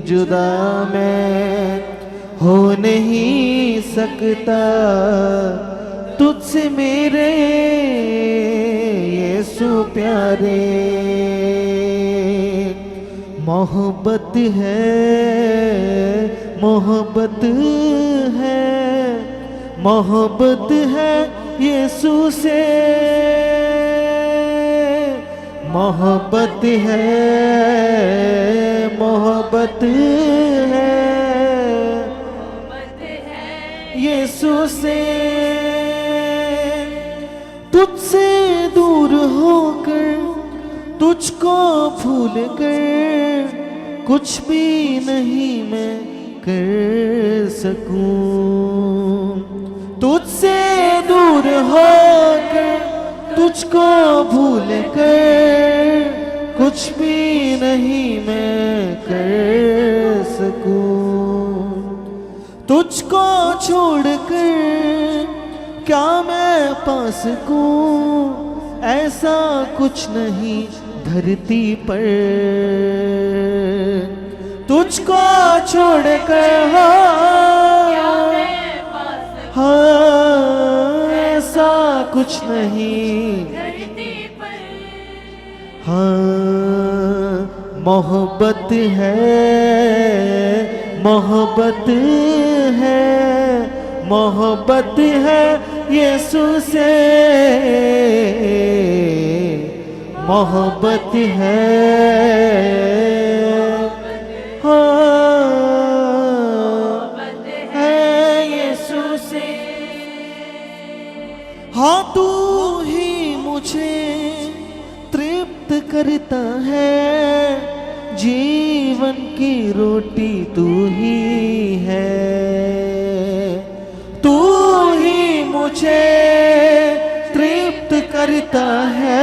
जुदा मैं हो नहीं सकता तुझसे मेरे यीशु प्यारे। मोहब्बत है, मोहब्बत है, मोहब्बत है यीशु से, मोहब्बत है, मोहब्बत है यीशु से। तुझसे दूर होकर तुझको भूल कर कुछ भी नहीं मैं कर सकूं, तुझसे दूर होकर तुझको भूल कर कुछ भी नहीं मैं कर सकूं, तुझको छोड़कर क्या मैं पा सकूं, ऐसा कुछ नहीं धरती पर, तुझको छोड़कर हाँ ऐसा कुछ नहीं, हाँ मोहब्बत है, मोहब्बत है, मोहब्बत है यीशु से, मोहब्बत है, हाँ है यीशु से, हाँ तू ही मुझे तृप्त करता है, जीवन की रोटी तू ही है, तू ही मुझे तृप्त करता है,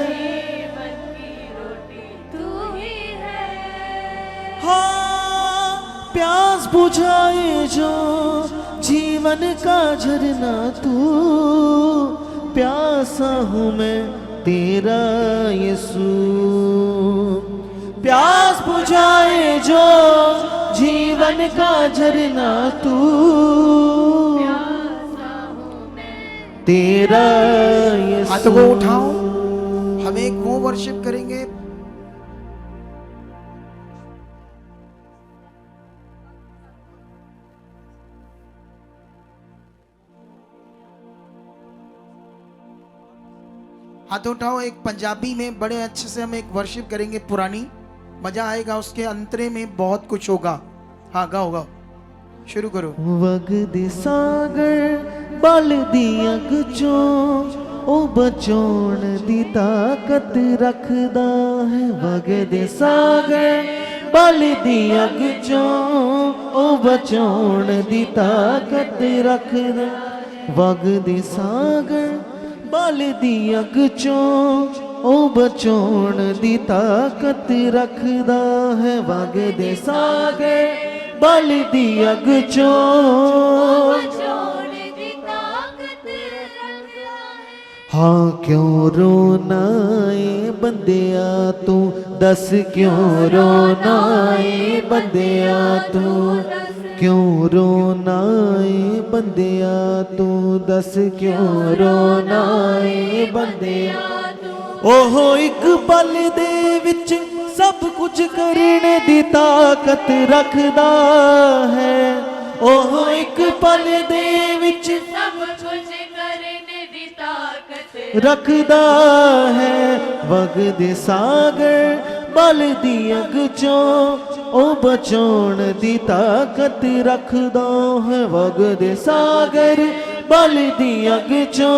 जीवन की रोटी तू ही है, हाँ प्यास बुझाए जो जीवन का झरना तू, प्यासा हूँ मैं तेरा यीशु, प्यास बुझाए जो जीवन का झरना तू, तेरा यीशु। हाथों को उठाओ, हम एक वो वर्शिप करेंगे। हाथ उठाओ, एक पंजाबी में बड़े अच्छे से हम एक वर्शिप करेंगे पुरानी, मजा आएगा, उसके अंतरे में बहुत कुछ होगा। हाँ गाओ गाओ, शुरू करो। वगदे सागर बल दी अग चो ओ बचाउण दी ताकत रखदा है, वगदे सागर बल दी अग चो ओ बचाउण दी ताकत रखदा, वगदे सागर बल दी अग चो ओ बचाउण दी ताकत रखदा है, वगदे सागर बल दी अग चो हाँ क्यों रोना ए बंदिया तू दस, क्यों रोना ए बंदिया तू, क्यों रोना ए बंदिया तू दस, क्यों रोना ए बंदिया, ओहो एक पल दे विच सब कुछ करने दी ताकत रखदा है, ओहो एक पल दे विच सब कुछ करने दी ताकत रखदा है, वगदे सागर बल दी अग चो ओ बचाउण दी ताकत रखदा है, वगदे सागर बल दी अग चो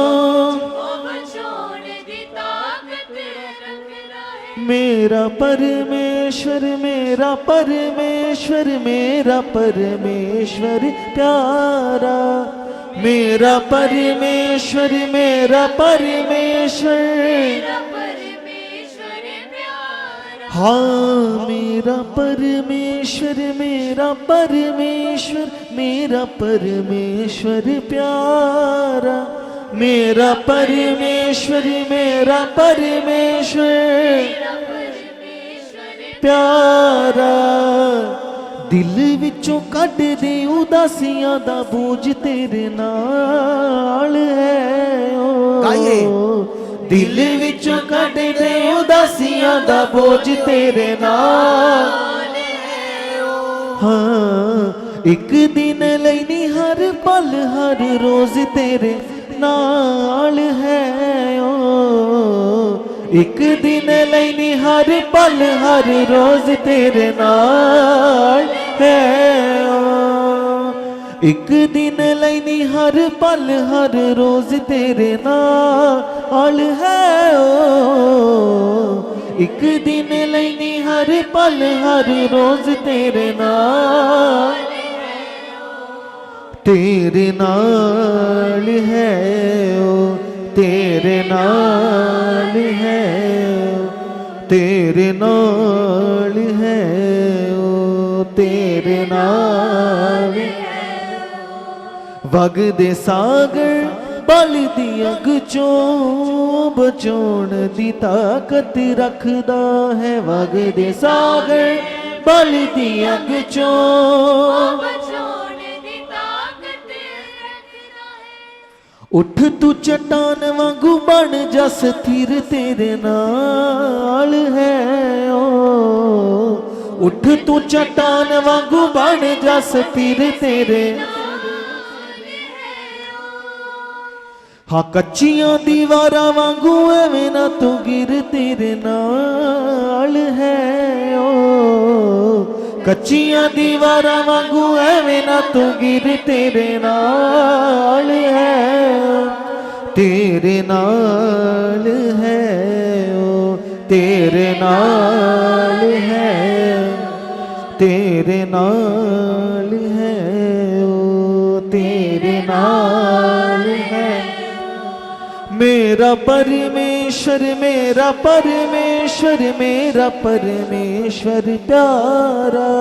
मेरा परमेश्वर, मेरा परमेश्वर, मेरा परमेश्वर प्यारा, मेरा परमेश्वर, मेरा परमेश्वर, हाँ मेरा परमेश्वर, मेरा परमेश्वर, मेरा परमेश्वर प्यारा, मेरा परमेश्वर, मेरा परमेश्वर प्यारा, दिल विचों कढ दे उदासियां दा बोझ तेरे नाल है, गाइए। दिल विचों कढ दे उदासियां दा बोझ तेरे नाल है, हाँ एक दिन लैनी हर पल हर रोज तेरे नाल है, ओ एक दिन लैनी हर पल हर रोज तेरे नाल है, ओ एक दिन लैनी हर पल हर रोज तेरे नाल है ओ। एक दिन लैनी हर पल हर रोज तेरे नाल है ओ, तेरे नाल है ओ, तेरे नाल है ओ, तेरे नाल वगदे सागर बल दी अग चों बचाउण दी ताकत रखदा है। वगदे सागर बल दी अग चों उठ तू चट्टान वांगू बन जा स्थिर तेरे नाल है ओ। उठ तू चट्टान वांगू बन जा स्थिर तेरे हाँ कच्चियां दीवारां वांगू एवें ना तू गिर तेरे नाल है ओ। कच्चियां दीवारां वांगू एवें ना तू गिर तेरे नाल है तेरे नाल है ओ, तेरे नाल है तेरे नाल है ओ, तेरे नाल है। मेरा परमेश्वर मेरा परमेश्वर मेरा परमेश्वर प्यारा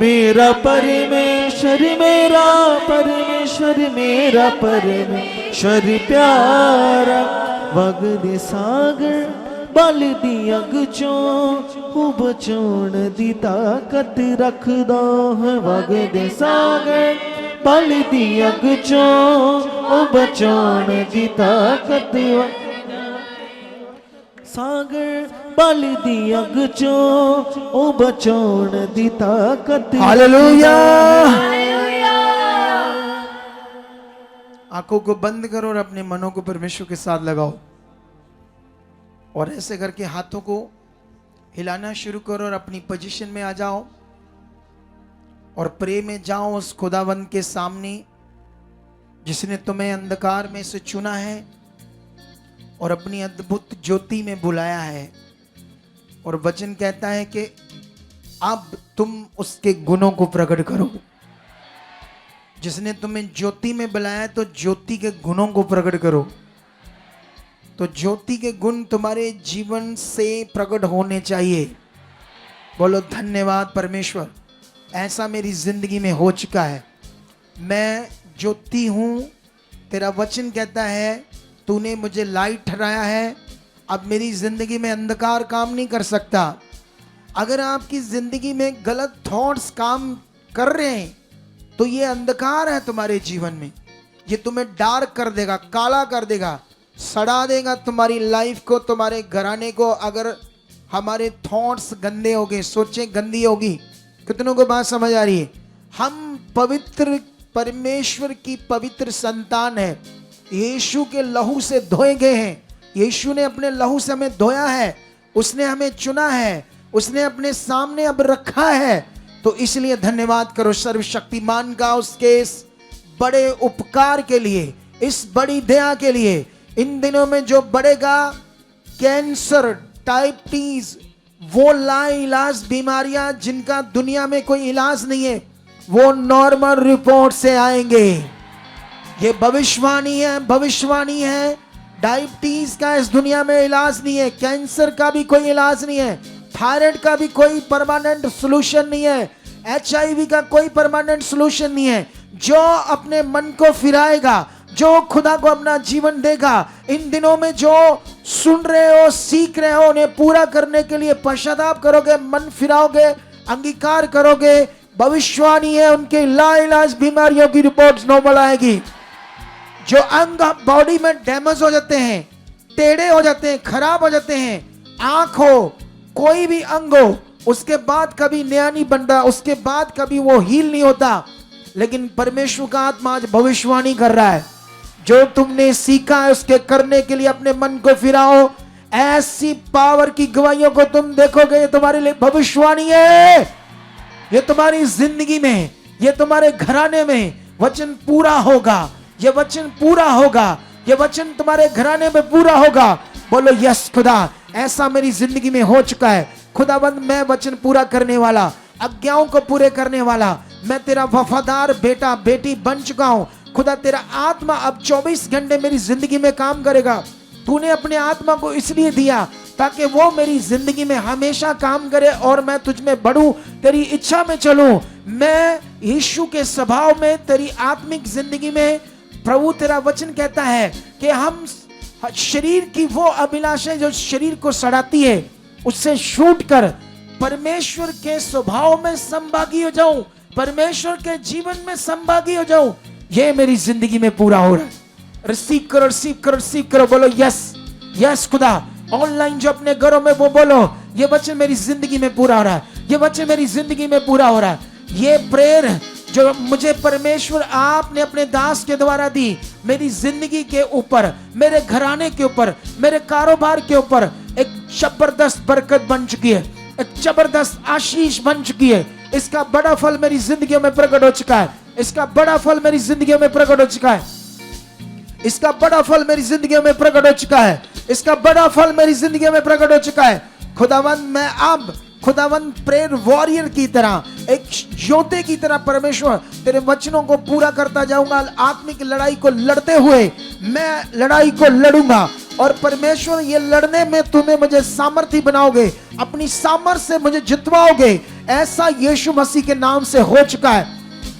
मेरा परमेश्वर मेरा परमेश्वर मेरा परमेश्वर प्यारा वगदे सागर बल दी अग चों बचाउण दी ताकत रखदा है। वगदे सागर बल दी अग चों बचाउण दी ताकत सागर बल दी अग चों बचाउण दी ताकत। हालेलुया। आंखों को बंद करो और अपने मनों को परमेश्वर के साथ लगाओ और ऐसे करके हाथों को हिलाना शुरू करो और अपनी पोजीशन में आ जाओ और प्रे में जाओ उस खुदावंद के सामने जिसने तुम्हें अंधकार में से चुना है और अपनी अद्भुत ज्योति में बुलाया है। और वचन कहता है कि अब तुम उसके गुणों को प्रकट करो। जिसने तुम्हें ज्योति में बुलाया तो ज्योति के गुणों को प्रकट करो। तो ज्योति के गुण तुम्हारे जीवन से प्रकट होने चाहिए। बोलो धन्यवाद परमेश्वर, ऐसा मेरी जिंदगी में हो चुका है। मैं ज्योति हूं, तेरा वचन कहता है तूने मुझे लाइट ठहराया है। अब मेरी जिंदगी में अंधकार काम नहीं कर सकता। अगर आपकी जिंदगी में गलत थॉट्स काम कर रहे हैं तो ये अंधकार है तुम्हारे जीवन में। ये तुम्हें डार्क कर देगा, काला कर देगा, सड़ा देगा तुम्हारी लाइफ को, तुम्हारे घराने को। अगर हमारे थॉट्स गंदे हो गए, सोचें गंदी होगी। कितनों को बात समझ आ रही है? हम पवित्र परमेश्वर की पवित्र संतान है, यीशु के लहू से धोए गए हैं। यीशु ने अपने लहू से हमें धोया है, उसने हमें चुना है, उसने अपने सामने अब रखा है। तो इसलिए धन्यवाद करो सर्वशक्तिमान का उसके इस बड़े उपकार के लिए, इस बड़ी दया के लिए। इन दिनों में जो बढ़ेगा कैंसर, डायबिटीज, वो लाइलाज बीमारियां जिनका दुनिया में कोई इलाज नहीं है, वो नॉर्मल रिपोर्ट से आएंगे। ये भविष्यवाणी है, भविष्यवाणी है। डायबिटीज का इस दुनिया में इलाज नहीं है, कैंसर का भी कोई इलाज नहीं है, थायराइड का भी कोई परमानेंट सॉल्यूशन नहीं है, HIV का कोई परमानेंट सॉल्यूशन नहीं है। जो अपने मन को फिराएगा, जो खुदा को अपना जीवन देगा, इन दिनों में जो सुन रहे हो, सीख रहे हो, उन्हें पूरा करने के लिए पश्चाताप करोगे, मन फिराओगे, अंगीकार करोगे, भविष्यवाणी है उनके लाइलाज बीमारियों की रिपोर्ट्स नॉर्मल आएगी। जो अंग बॉडी में डैमेज हो जाते हैं, टेढ़े हो जाते हैं, खराब हो जाते हैं, आंख हो, कोई भी अंग हो, उसके बाद कभी नया नहीं बनता, उसके बाद कभी वो हील नहीं होता। लेकिन परमेश्वर का आत्मा आज भविष्यवाणी कर रहा है। जो तुमने सीखा है उसके करने के लिए अपने मन को फिराओ। ऐसी पावर की गवाहियों को तुम देखोगे, ये तुम्हारे लिए भविष्यवाणी है। ये तुम्हारी जिंदगी में, ये तुम्हारे घराने में वचन पूरा होगा, ये वचन पूरा होगा, ये वचन तुम्हारे घराने में पूरा होगा। बोलो यस खुदा, ऐसा मेरी जिंदगी में हो चुका है। खुदाबंद मैं वचन पूरा करने वाला, आज्ञाओं को पूरे करने वाला, मैं तेरा वफादार बेटा बेटी बन चुका हूं। खुदा तेरा आत्मा अब 24 घंटे मेरी जिंदगी में काम करेगा। तूने अपने आत्मा को इसलिए दिया ताकि वो मेरी जिंदगी में हमेशा काम करे और मैं तुझ में बढ़ूं, तेरी इच्छा में चलूं। मैं यीशु के स्वभाव में, तेरी आत्मिक जिंदगी में, प्रभु तेरा वचन कहता है कि हम शरीर की वो अभिलाषाएं जो शरीर को सड़ाती है उससे छूट कर परमेश्वर के स्वभाव में संभागी हो जाऊं, परमेश्वर के जीवन में संभागी हो जाऊं। ये मेरी जिंदगी में पूरा हो रहा है। रिसीव करो, रिसीव करो, रिसीव करो। बोलो यस, यस खुदा। ऑनलाइन जो अपने घरों में वो बोलो, ये वचन मेरी जिंदगी में पूरा हो रहा है, ये वचन मेरी जिंदगी में पूरा हो रहा है। ये प्रेयर जो मुझे परमेश्वर आपने अपने दास के द्वारा दी, मेरी जिंदगी के ऊपर, मेरे घराने के ऊपर, मेरे कारोबार के ऊपर एक जबरदस्त बरकत बन चुकी है, एक जबरदस्त आशीष बन चुकी है। इसका बड़ा फल मेरी जिंदगी में प्रकट हो चुका है, इसका बड़ा फल मेरी जिंदगी में प्रकट हो चुका है, इसका बड़ा फल मेरी जिंदगी में प्रकट हो चुका है, इसका बड़ा फल मेरी जिंदगी में प्रकट हो चुका है। खुदावंद मैं अब खुदावंद प्रेयर वॉरियर की तरह, एक योद्धे की तरह परमेश्वर तेरे वचनों को पूरा करता जाऊंगा। आत्मिक लड़ाई को लड़ते हुए मैं लड़ाई को लड़ूंगा और परमेश्वर ये लड़ने में तुम्हें मुझे सामर्थी बनाओगे, अपनी सामर्थ्य से मुझे जितवाओगे। ऐसा यीशु मसीह के नाम से हो चुका है।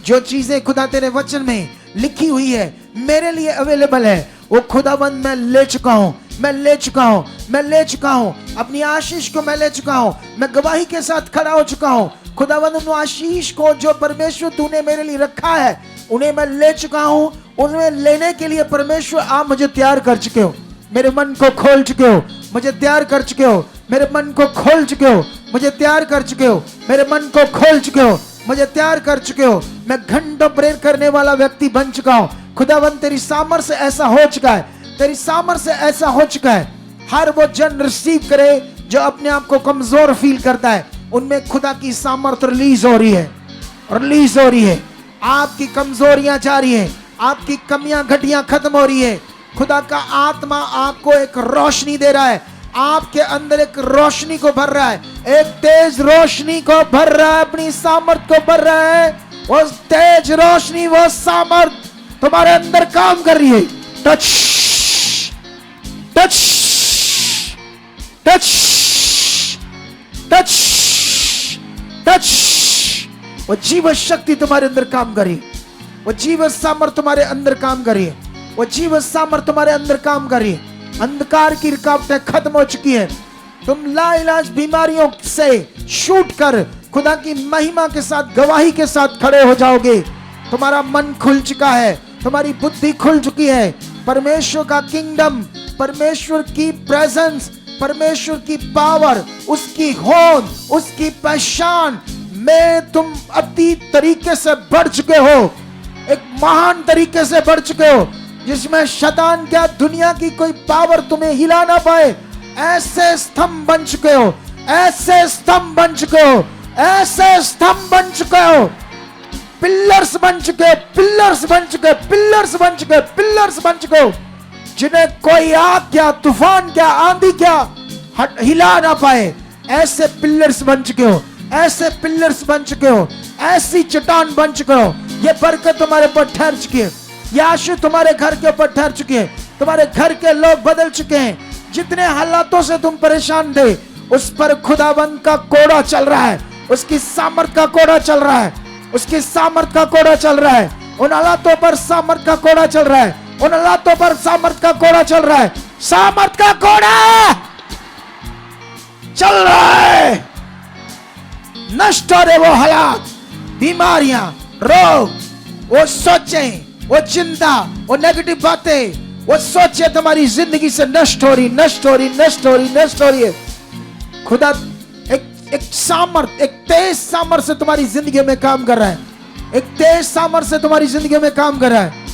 जो चीजें खुदा तेरे वचन में लिखी हुई है मेरे लिए अवेलेबल है, वो खुदाबंद मैं ले चुका हूं, मैं ले चुका हूं, मैं ले चुका हूं। अपनी आशीष को मैं ले चुका हूं, मैं गवाही के साथ खड़ा हो चुका हूं। खुदाबंद उन आशीष को जो परमेश्वर तूने मेरे लिए रखा है उन्हें मैं ले चुका हूं। उन्हें लेने के लिए परमेश्वर आप मुझे तैयार कर चुके हो, मेरे मन को खोल चुके हो, मुझे तैयार कर चुके हो, मेरे मन को खोल चुके हो, मुझे तैयार कर चुके हो, मेरे मन को खोल चुके हो, मुझे तैयार कर चुके हो। मैं घंटों प्रेयर करने वाला व्यक्ति बन चुका हूं। खुदावंद तेरी सामर्थ्य से ऐसा हो चुका है, तेरी सामर्थ्य से ऐसा हो चुका है। हर वो जन रिसीव करे जो अपने आप को कमजोर फील करता है, उनमें खुदा की सामर्थ्य रिलीज हो रही है, रिलीज हो रही है। आपकी कमजोरियां जा रही है, आपकी कमियां घटियां खत्म हो रही है। खुदा का आत्मा आपको एक रोशनी दे रहा है, आपके अंदर एक रोशनी को भर रहा है, एक तेज रोशनी को भर रहा है, अपनी सामर्थ्य को भर रहा है। वो तेज रोशनी, वो सामर्थ्य तुम्हारे अंदर काम कर रही है। Touch touch touch touch touch. वो जीव शक्ति तुम्हारे अंदर काम कर रही है, वो जीव सामर्थ्य तुम्हारे अंदर काम कर रही है, वो जीव सामर्थ्य तुम्हारे अंदर काम कर रही है। अंधकार की रुकावटें खत्म हो चुकी है। तुम लाइलाज बीमारियों से छूट कर खुदा की महिमा के साथ, गवाही के साथ खड़े हो जाओगे। तुम्हारा मन खुल चुका है, तुम्हारी बुद्धि खुल चुकी है। परमेश्वर का किंगडम, परमेश्वर की प्रेजेंस, परमेश्वर की पावर, उसकी होंद, उसकी पहचान में तुम अति तरीके से बढ़ चुके हो, एक महान तरीके से बढ़ चुके हो, जिसमें शैतान क्या, दुनिया की कोई पावर तुम्हें हिला ना पाए। ऐसे स्तंभ बन चुके हो, ऐसे स्तंभ बन चुके हो, ऐसे स्तंभ बन चुके हो, पिलर्स बन चुके हो, पिलर्स बन चुके, पिलर्स बन चुके, पिलर्स बन चुके हो, जिन्हें कोई आग क्या, तूफान क्या, आंधी क्या हिला ना पाए। ऐसे पिलर्स बन चुके हो, ऐसे पिलर्स बन चुके हो, ऐसी चट्टान बन चुके हो। ये बरकत तुम्हारे ऊपर ठहर चुकी है, ये आशीष तुम्हारे घर के ऊपर ठहर चुकी है। तुम्हारे घर के लोग बदल चुके हैं। जितने हालातों से तुम परेशान थे उस पर खुदाबंद का कोड़ा चल रहा है, उसकी सामर्थ का कोड़ा चल रहा है, उसकी सामर्थ का कोड़ा चल रहा है। उन हालातों पर सामर्थ का कोड़ा चल रहा है, उन हालातों पर सामर्थ का कोड़ा चल रहा है, सामर्थ का कोड़ा चल रहा है। नष्ट हो रहे वो हालात, बीमारियां, रोग, वो सोचें, वो चिंता, वो नेगेटिव बातें, वो सोचे तुम्हारी जिंदगी से नष्ट हो रही, नष्ट हो रही, नष्ट हो रही, नष्ट हो रही है। खुदा एक सामर्थ, एक तेज सामर्थ से तुम्हारी जिंदगी में काम कर रहा है, एक तेज सामर्थ से तुम्हारी जिंदगी में काम कर रहा है।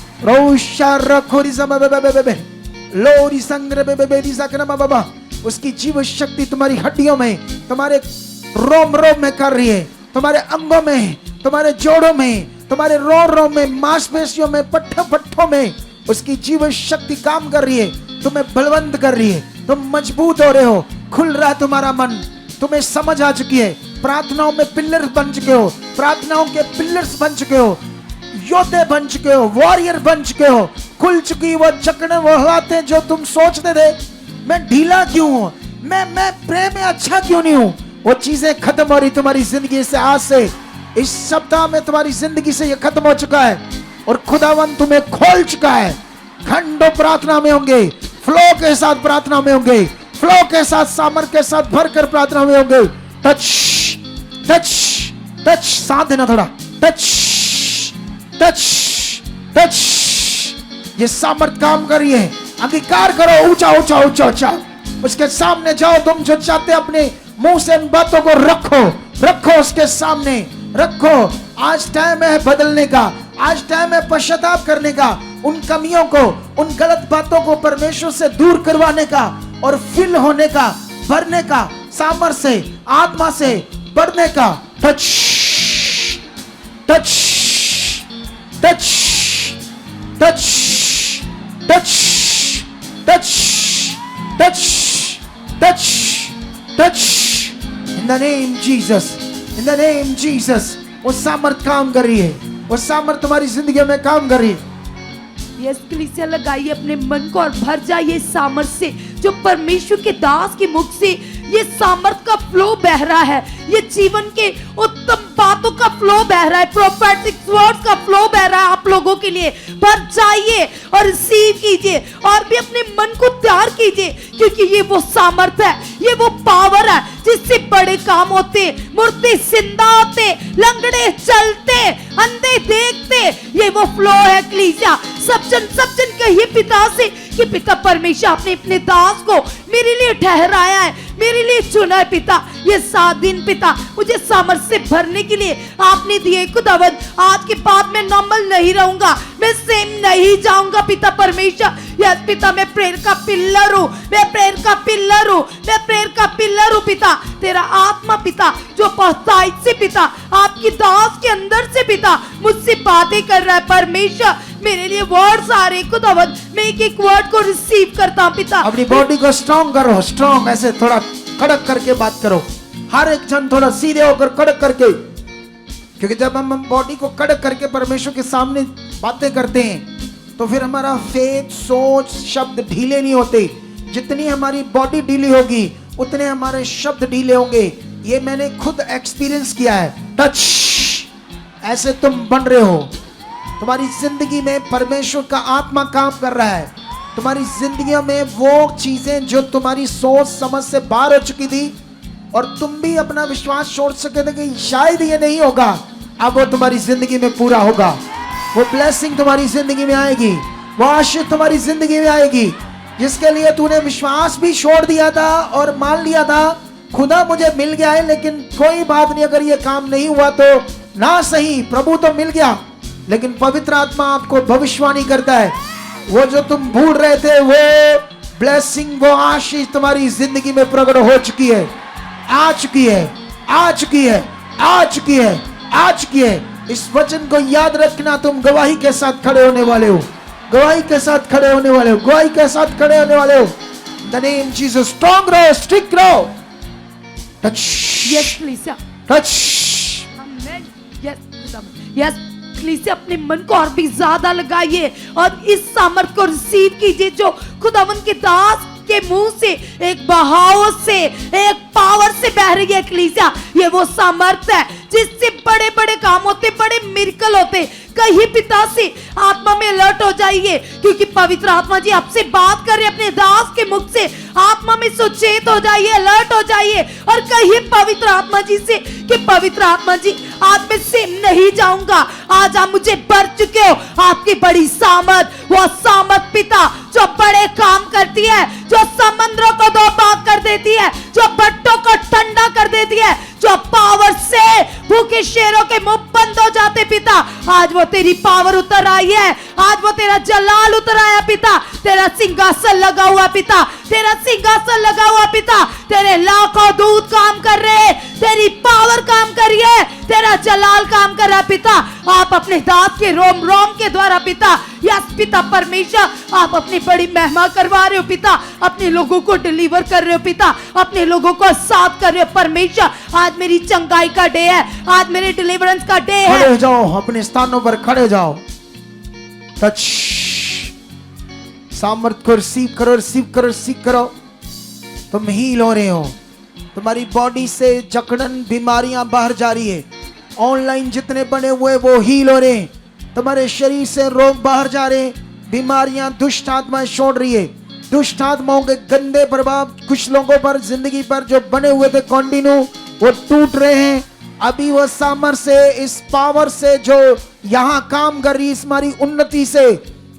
लोरी संग्रह बाबा, उसकी जीव शक्ति तुम्हारी हड्डियों में, तुम्हारे रोम रोम में कर रही है, तुम्हारे अंगों में, तुम्हारे जोड़ों में, तुम्हारे रो रो में, मांसपेशियों में, पट्ठों में उसकी जीवन शक्ति काम कर रही है, तुम्हें बलवंत कर रही है, तुम मजबूत हो रहे हो, खुल रहा है तुम्हारा मन, तुम्हें समझ आ चुकी है, प्रार्थनाओं में पिलर्स बन चुके हो, प्रार्थनाओं के पिलर्स बन चुके हो, योद्धे बन चुके हो, वॉरियर बन चुके हो, खुल चुकी वो जकड़ें, वो हालातें जो तुम सोचते थे मैं ढीला क्यों हूं, मैं प्रेम में अच्छा क्यों नहीं हूं, वो चीजें खत्म हो रही तुम्हारी जिंदगी से। आज से इस सप्ताह में तुम्हारी जिंदगी से ये खत्म हो चुका है और खुदावन तुम्हें खोल चुका है। घंटों प्रार्थना में होंगे, फ्लो के साथ प्रार्थना में होंगे, फ्लो के साथ, सामर्थ के साथ भरकर प्रार्थना में होंगे। टच टच टच, साथ देना थोड़ा, टच टच टच, ये सामर्थ काम कर रही है। अंगीकार करो, ऊंचा ऊंचा ऊंचा ऊंचा उसके सामने जाओ। तुम जो चाहते अपने मुंह से इन बातों को रखो, रखो उसके सामने रखो। आज टाइम है बदलने का, आज टाइम है पश्चाताप करने का, उन कमियों को, उन गलत बातों को परमेश्वर से दूर करवाने का और फिल होने का, भरने का, सामर्थ्य से, आत्मा से बढ़ने का। Touch touch touch touch touch touch touch touch touch, in the name Jesus, in the name Jesus. वो सामर्थ काम कर रही है, वो सामर्थ तुम्हारी जिंदगी में काम कर रही है। यस कलीसिया, लगाइए अपने मन को और भर जाइए सामर्थ से, जो परमेश्वर के दास के मुख से ये सामर्थ का फ्लो बह रहा है, ये जीवन के उत्तम बातों का फ्लो बह रहा है, प्रोफेटिक वर्ड्स का फ्लो बह रहा है आप लोगों के लिए। भर जाइए और रिसीव कीजिए और भी अपने मन को तैयार कीजिए, क्योंकि ये वो सामर्थ है, ये वो पावर है जिससे बड़े काम होते, मुर्दे जिंदा होते, लंगड़े चलते, अंधे देखते। ये वो फ्लो है कलीसिया। सब जन कहिए पिता से कि पिता परमेश्वर आपने अपने दास को मेरे लिए ठहराया है, मेरे लिए चुना है पिता। ये 7 दिन पिता मुझे सामर्थ से भरने के लिए आपने दिए खुदावंद। आज के बाद मैं नॉर्मल नहीं रहूंगा, मैं सेम नहीं जाऊंगा पिता परमेश्वर। यस पिता, मैं प्रेयर का पिल्लर हूँ, मैं प्रेयर का पिल्लर हूँ, मैं प्रेयर का पिल्लर हूँ पिता। तेरा आत्मा पिता जो पहुंचाई से पिता आपकी दास के अंदर से पिता मुझसे बातें कर रहा है परमेश्वर। मेरे लिए वर्ड्स आ रहे खुदावंद, मैं एक एक वर्ड को रिसीव करता हूँ पिता। अपनी बॉडी को स्ट्रॉन्ग करो, स्ट्रॉन्ग, ऐसे थोड़ा कड़क करके बात करो। हर एक जन थोड़ा सीधे होकर कड़क करके, क्योंकि जब हम बॉडी को कड़क करके परमेश्वर के सामने बातें करते हैं तो फिर हमारा फेथ, सोच, शब्द ढीले नहीं होते। जितनी हमारी बॉडी ढीली होगी उतने हमारे शब्द ढीले होंगे। ये मैंने खुद एक्सपीरियंस किया है। टच, ऐसे तुम बन रहे हो। तुम्हारी जिंदगी में परमेश्वर का आत्मा काम कर रहा है। तुम्हारी जिंदगी में वो चीजें जो तुम्हारी सोच समझ से बाहर हो चुकी थी और तुम भी अपना विश्वास छोड़ सके थे कि शायद ये नहीं होगा, अब वो तुम्हारी जिंदगी में पूरा होगा। वो ब्लेसिंग तुम्हारी जिंदगी में आएगी, वो आशीष तुम्हारी जिंदगी में आएगी, जिसके लिए तूने विश्वास भी छोड़ दिया था और मान लिया था खुदा मुझे मिल गया है, लेकिन कोई बात नहीं, अगर ये काम नहीं हुआ तो ना सही, प्रभु तो मिल गया। लेकिन पवित्र आत्मा आपको भविष्यवाणी करता है, वो जो तुम भूल रहे थे वो ब्लेसिंग, वो आशीष तुम्हारी जिंदगी में प्रकट हो चुकी है, आ चुकी है, आ चुकी है, आ चुकी है, आ चुकी है। इस वचन को याद रखना, तुम गवाही के साथ खड़े होने वाले हो, गवाही के साथ खड़े होने वाले हो, गवाही के साथ खड़े होने वाले हो। द नेम जीसस, स्ट्रॉन्ग रहो, स्टिक रहो। टच, यस कलीसिया, टच, आमेन। यस यस कलीसिया, अपने मन को और भी ज्यादा लगाइए और इस सामर्थ को रिसीव कीजिए जो खुदावन के दास के मुंह से एक बहाव से, एक पावर से बह रही है कलीसिया। ये वो सामर्थ है जिससे बड़े बड़े काम होते, बड़े मिरेकल होते। कहीं पिता से आत्मा में अलर्ट हो जाइए, क्योंकि पवित्र आत्मा जी आपसे बात कर रहे हैं अपने दास के मुख से। आत्मा में सचेत हो जाइए, अलर्ट हो जाइए और कहिए पवित्र आत्मा जी से कि पवित्र आत्मा जी आज मैं सेम नहीं जाऊंगा, आज आप मुझे भर चुके हो आपकी बड़ी सामर्थ, वो सामर्थ पिता जो बड़े काम करती है, जो समुद्रों को दो भाग कर देती है, जो भट्टों को ठंडा कर देती है, जो पावर से भूखे के शेरों के मुंह बंद हो जाते पिता। आज वो तेरी पावर उतर आई है, आज वो तेरा जलाल उतर आया पिता। तेरा सिंहासन लगा हुआ पिता, तेरा सिंहासन लगा हुआ पिता। तेरे लाखों दूत काम कर रहे हैं, तेरी पावर काम कर रही है, तेरा जलाल काम कर रहा है पिता। आप अपने दास के रोम रोम के द्वारा पिता, यस पिता परमेश्वर, आप अपनी बड़ी महिमा करवा रहे हो पिता। अपने लोगों को डिलीवर कर रहे हो पिता, अपने लोगों को साफ कर रहे हो परमेश्वर। आज मेरी चंगाई का डे है, आज मेरे डिलीवरेंस का डे है। खड़े हो जाओ, अपने स्थानों पर खड़े हो जाओ। टच सामर्थ को रिसीव करो, रिसीव करो, रिसीव करो। तुम हील हो रहे हो, तुम्हारी बॉडी से जकड़न बीमारियां बाहर जा रही है। ऑनलाइन जितने बने हुए वो हील हो रहे हैं, तुम्हारे शरीर से रोग बाहर जा रहे हैं, बीमारियां दुष्ट आत्माएं छोड़ रही है। दुष्ट आत्माओं के गंदे प्रभाव कुछ लोगों पर, जिंदगी पर जो बने हुए थे कंटिन्यू, वो टूट रहे हैं। अभी वो सामर्थ से, इस पावर से जो यहाँ काम कर रही है, इस हमारी उन्नति से,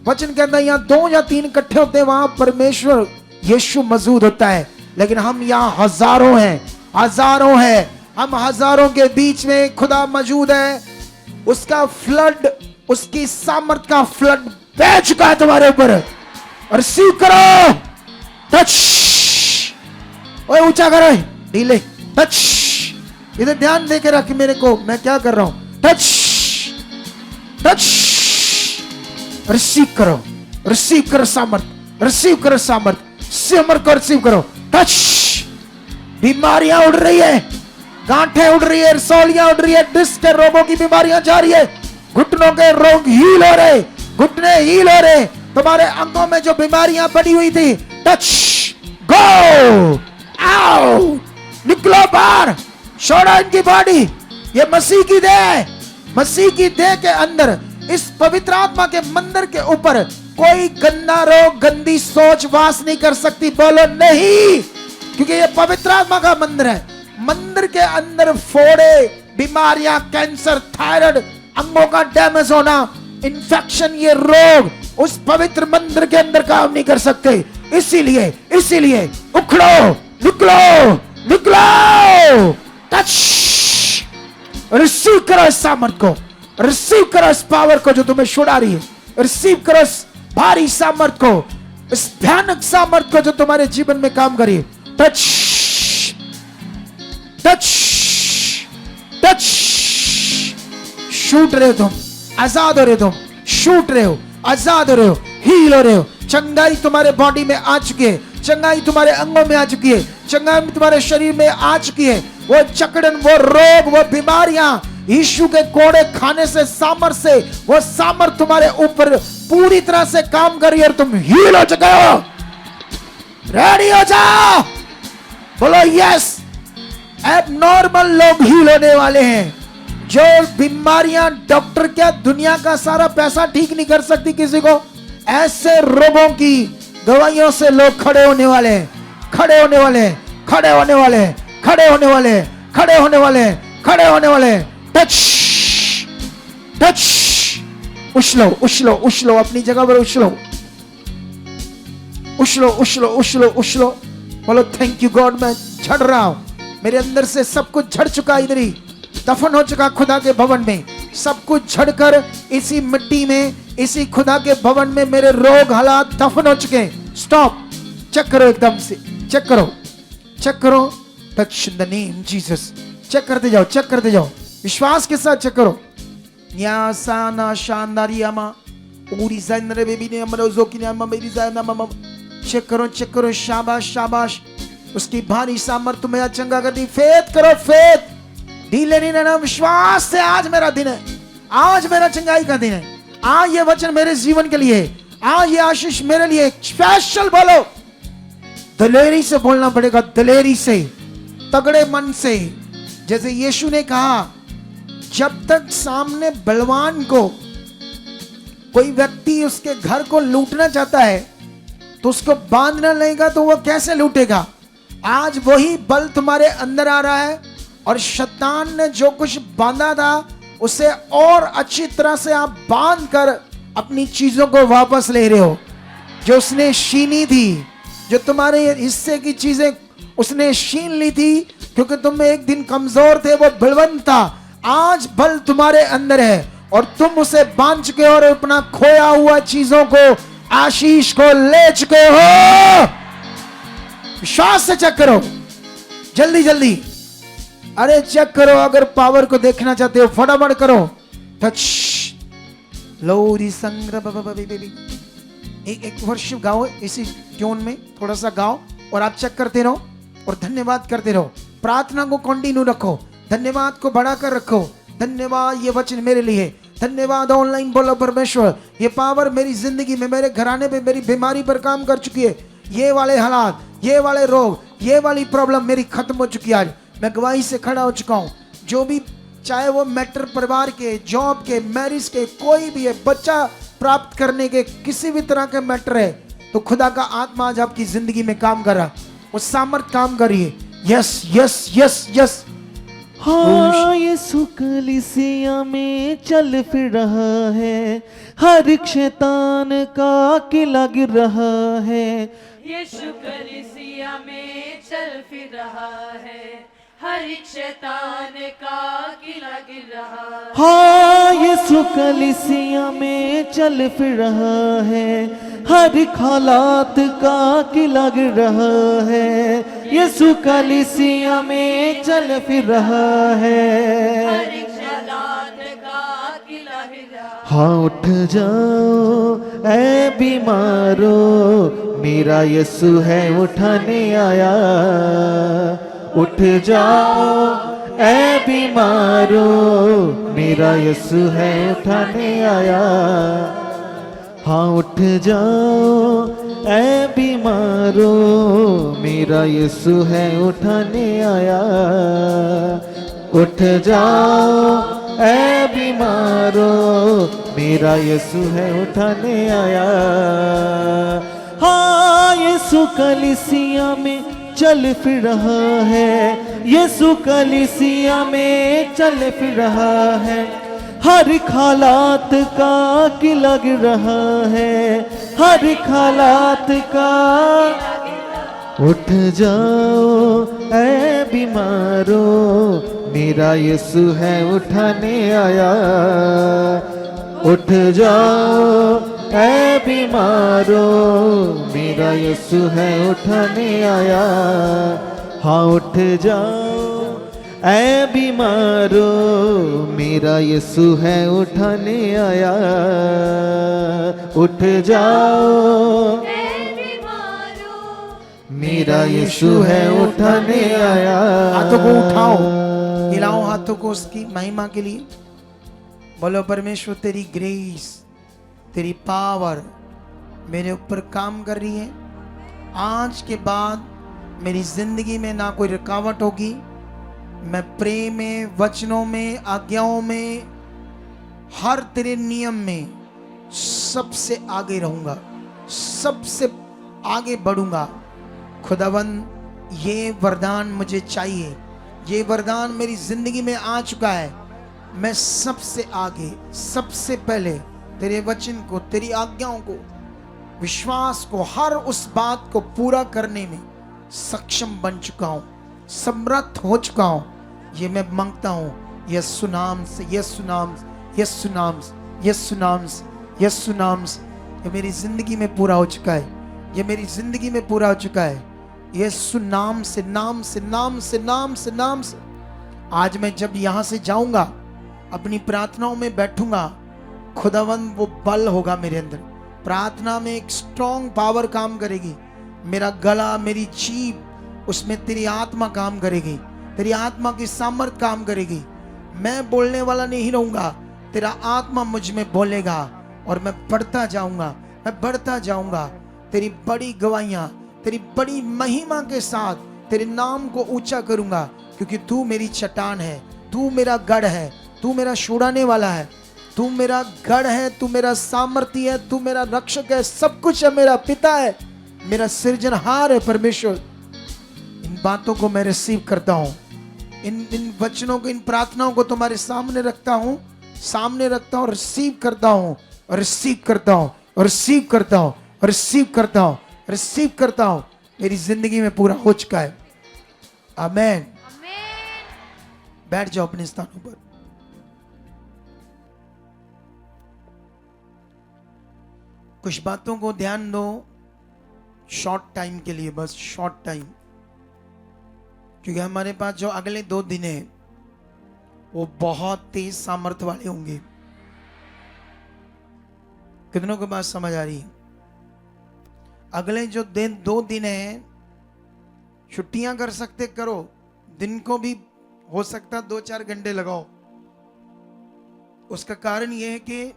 वचन कहता है यहाँ 2 या 3 इकट्ठे होते हैं वहां परमेश्वर यीशु मौजूद होता है। लेकिन हम यहाँ हजारों हैं, हजारों हैं, हम हजारों के बीच में खुदा मौजूद है। उसका फ्लड, उसकी सामर्थ का फ्लड बह चुका है तुम्हारे ऊपर। और रिसीव करो। टच, ओए ऊंचा करो, ढीले टच। इधर ध्यान देकर रख मेरे को, मैं क्या कर रहा हूं। टच टच, रिसीव करो, रिसीव करो सामर्थ, रिसीव करो सामर्थ, सामर्थ को रिसीव करो। टच, बीमारियां उड़ रही है, गांठें उड़ रही है, रसौलियां उड़ रही है, डिस्क के रोगों की बीमारियां जा रही है, घुटनों के रोग हील हो रहे, घुटने हील हो रहे, तुम्हारे अंगों में जो बीमारियां पड़ी हुई थी। टच, गो आओ, निकलो बाहर, छोड़ो इनकी बॉडी। ये मसीह की देह है, मसीह की देह के अंदर, इस पवित्र आत्मा के मंदिर के ऊपर कोई गंदा रोग, गंदी सोच वास नहीं कर सकती। बोलो नहीं, क्योंकि ये पवित्र आत्मा का मंदिर है। मंदिर के अंदर फोड़े, बीमारियां, कैंसर, थायराइड, अंगों का डैमेज होना, इन्फेक्शन, ये रोग उस पवित्र मंदिर के अंदर काम नहीं कर सकते। इसीलिए उखड़ो, निकलो, निकलो। टच, रिसीव करो इस सामर्थ को, रिसीव करो इस पावर को जो तुम्हें छुड़ा रही है। रिसीव करो इस भारी सामर्थ को, इस भयानक सामर्थ को जो तुम्हारे जीवन में काम करिए। टच टच टच, शूट रहे हो तुम, आजाद हो रहे हो तुम, शूट रहे हो, आजाद हो रहे हो, हील हो रहे हो। चंगाई तुम्हारे बॉडी में आ चुकी है, चंगाई तुम्हारे अंगों में आ चुकी है, चंगाई तुम्हारे शरीर में आ चुकी है। वो जकड़न, वो रोग, वो बीमारियां यीशु के कोड़े खाने से, सामर्थ से, वो सामर्थ तुम्हारे ऊपर पूरी तरह से काम कर रही है और तुम हील हो चुके हो। रेडी हो जाओ, बोलो यस। एबनॉर्मल लोग हील होने वाले हैं, जो बीमारियां डॉक्टर क्या दुनिया का सारा पैसा ठीक नहीं कर सकती किसी को, ऐसे रोगों की दवाइयों से लोग खड़े होने वाले हैं, खड़े होने वाले हैं, खड़े होने वाले हैं, खड़े होने वाले हैं, खड़े होने वाले हैं, खड़े होने वाले हैं। टच टच, उछलो, उछलो, उछलो, अपनी जगह पर उछलो, उछलो, उछलो, उछलो, उछलो। बोलो थैंक यू गॉड, मैं झड़ रहा हूं, मेरे अंदर से सब कुछ झड़ चुका, इधर ही दफन हो चुका खुदा के भवन में। सब कुछ झड़कर इसी मिट्टी में, इसी खुदा के भवन में मेरे रोग हालात दफन हो चुके हैं। स्टॉप, चेक करो, एकदम से चेक करो, चेक करो। Touch in the name Jesus, check करते जाओ, चेक करते जाओ, विश्वास के साथ चेक करो। न्यासाना शानदारियामा पूरी ज़िंदगी बेबी ने अमरोज़ो की नाम मेरी ज़िंदगी मम, चेक करो, चेक करो, शाबाश शाबाश। उसकी भारी सामर्थ तुम्हें चंगा कर दी। फेथ करो, फेथ, ढीले नहीं रहना, विश्वास से। आज मेरा दिन है, आज मेरा चंगाई का दिन है, आज ये वचन मेरे जीवन के लिए, आज ये आशीष मेरे लिए स्पेशल। बोलो, दलेरी से बोलना पड़ेगा, दलेरी से, तगड़े मन से। जैसे यीशु ने कहा, जब तक सामने बलवान को कोई व्यक्ति उसके घर को लूटना चाहता है तो उसको बांधना लेगा तो वो कैसे लूटेगा। आज वही बल तुम्हारे अंदर आ रहा है और शैतान ने जो कुछ बांधा था उसे और अच्छी तरह से आप बांध कर अपनी चीजों को वापस ले रहे हो। जो उसने छीनी थी, जो तुम्हारे हिस्से की चीजें उसने छीन ली थी, क्योंकि तुम एक दिन कमजोर थे, वो बलवंत था। आज बल तुम्हारे अंदर है और तुम उसे बांध चुके हो और अपना खोया हुआ चीजों को, आशीष को ले चुके हो। विश्वास से चेक करो, जल्दी जल्दी। अरे चेक करो, अगर पावर को देखना चाहते हो फटाफट करो। टच लोरी संग्रह एक वर्शिप गाओ इसी ट्यून में, थोड़ा सा गाओ और आप चेक करते रहो और धन्यवाद करते रहो। प्रार्थना को कंटिन्यू रखो, धन्यवाद को बढ़ाकर रखो। धन्यवाद ये वचन मेरे लिए, धन्यवाद ऑनलाइन बोलो परमेश्वर, ये पावर मेरी जिंदगी में, मेरे घराने पे, मेरी बीमारी पर काम कर चुकी है। ये वाले हालात, ये वाले रोग, ये वाली प्रॉब्लम मेरी खत्म हो चुकी है। आज मैं गवाही से खड़ा हो चुका हूँ। जो भी, चाहे वो मैटर परिवार के, जॉब के, मैरिज के, कोई भी है, बच्चा प्राप्त करने के, किसी भी तरह के मैटर है, तो खुदा का आत्मा आज आपकी जिंदगी में काम कर रहा, वो सामर्थ काम कर रही है। Yes yes yes yes. हाँ, यीशु कलीसिया में चल फिर रहा है, हर एक शैतान का किला गिर रहा है। यीशु कलीसिया में चल फिर रहा है, हर एक शैतान का किला गिर रहा है। हाँ, यीशु कलीसिया में चल फिर रहा है, हर एक हालात का किला गिर रहा है। यीशु कलीसिया में चल फिर रहा है, हर एक शैतान का किला गिर रहा है। हाँ, उठ जाओ ऐ बीमारो, मेरा यीशु है उठाने आया। उठ जाओ ऐ बीमारो, मेरा यीशु है उठाने आया। हाँ, उठ जाओ ऐ बीमारो, मेरा यीशु है उठाने आया। उठ जाओ ऐ बीमारो, मेरा यीशु है उठाने आया। हाँ, यीशु कलीसिया में चल फिर रहा है, यीशु कलीसिया में चल फिर रहा है, हर एक हालात का किला गिर रहा है, हर एक हालात का। उठ जाओ ऐ बीमारो, मेरा यीशु है उठाने आया। उठ जाओ ऐ बीमारो, मेरा यीशु है उठाने आया। हाँ, उठ जाओ ऐ बीमारो, मेरा यीशु है उठाने आया। उठ जाओ मेरा यीशु है उठाने आया। हाथों को उठाओ, हिलाओ हाथों को उसकी महिमा के लिए। बोलो परमेश्वर, तेरी ग्रेस, तेरी पावर मेरे ऊपर काम कर रही है। आज के बाद मेरी जिंदगी में ना कोई रुकावट होगी। मैं प्रेम में, वचनों में, आज्ञाओं में, हर तेरे नियम में सबसे आगे रहूंगा, सबसे आगे बढ़ूंगा। खुदावन, ये वरदान मुझे चाहिए, ये वरदान मेरी जिंदगी में आ चुका है। मैं सबसे आगे, सबसे पहले तेरे वचन को, तेरी आज्ञाओं को, विश्वास को, हर उस बात को पूरा करने में सक्षम बन चुका हूं, समर्थ हो चुका हूं। ये मैं मांगता हूं यीशु नाम से, यीशु नाम, यीशु नाम, यीशु नाम, यीशु नाम। ये मेरी जिंदगी में पूरा हो चुका है, ये मेरी जिंदगी में पूरा हो चुका है। यीशु नाम से, नाम से, नाम से, नाम से, नाम से। आज मैं जब यहां से जाऊंगा, अपनी प्रार्थनाओं में बैठूंगा, खुदावन वो बल होगा मेरे अंदर। प्रार्थना में एक स्ट्रॉन्ग पावर काम करेगी। मेरा गला, मेरी जीभ, उसमें तेरी आत्मा काम करेगी, तेरी आत्मा की सामर्थ काम करेगी। मैं बोलने वाला नहीं रहूंगा, तेरा आत्मा मुझ में बोलेगा और मैं बढ़ता जाऊंगा, मैं बढ़ता जाऊंगा। तेरी बड़ी गवाहियां, तेरी बड़ी महिमा के साथ तेरे नाम को ऊंचा करूंगा, क्योंकि तू मेरी चट्टान है, तू मेरा गढ़ है, तू मेरा छुड़ाने वाला है, तू मेरा गढ़ है, तू मेरा सामर्थी है, तू मेरा रक्षक है, सब कुछ है, मेरा पिता है, मेरा सृजनहार है। परमेश्वर, इन बातों को मैं रिसीव करता हूँ, इन वचनों को, इन प्रार्थनाओं को तुम्हारे सामने रखता हूँ, सामने रखता हूँ, रिसीव करता हूँ और रिसीव करता हूँ और रिसीव करता हूँ और रिसीव करता हूँ, रिसीव करता हूँ। मेरी जिंदगी में पूरा हो चुका है। आमेन। बैठ जाओ अपने स्थानों पर। कुछ बातों को ध्यान दो, शॉर्ट टाइम के लिए, बस शॉर्ट टाइम, क्योंकि हमारे पास जो अगले 2 दिन है वो बहुत तेज सामर्थ्य वाले होंगे। कितनों को बात समझ आ रही है? अगले जो 2 दिन है, छुट्टियां कर सकते करो, दिन को भी हो सकता 2-4 घंटे लगाओ। उसका कारण यह है कि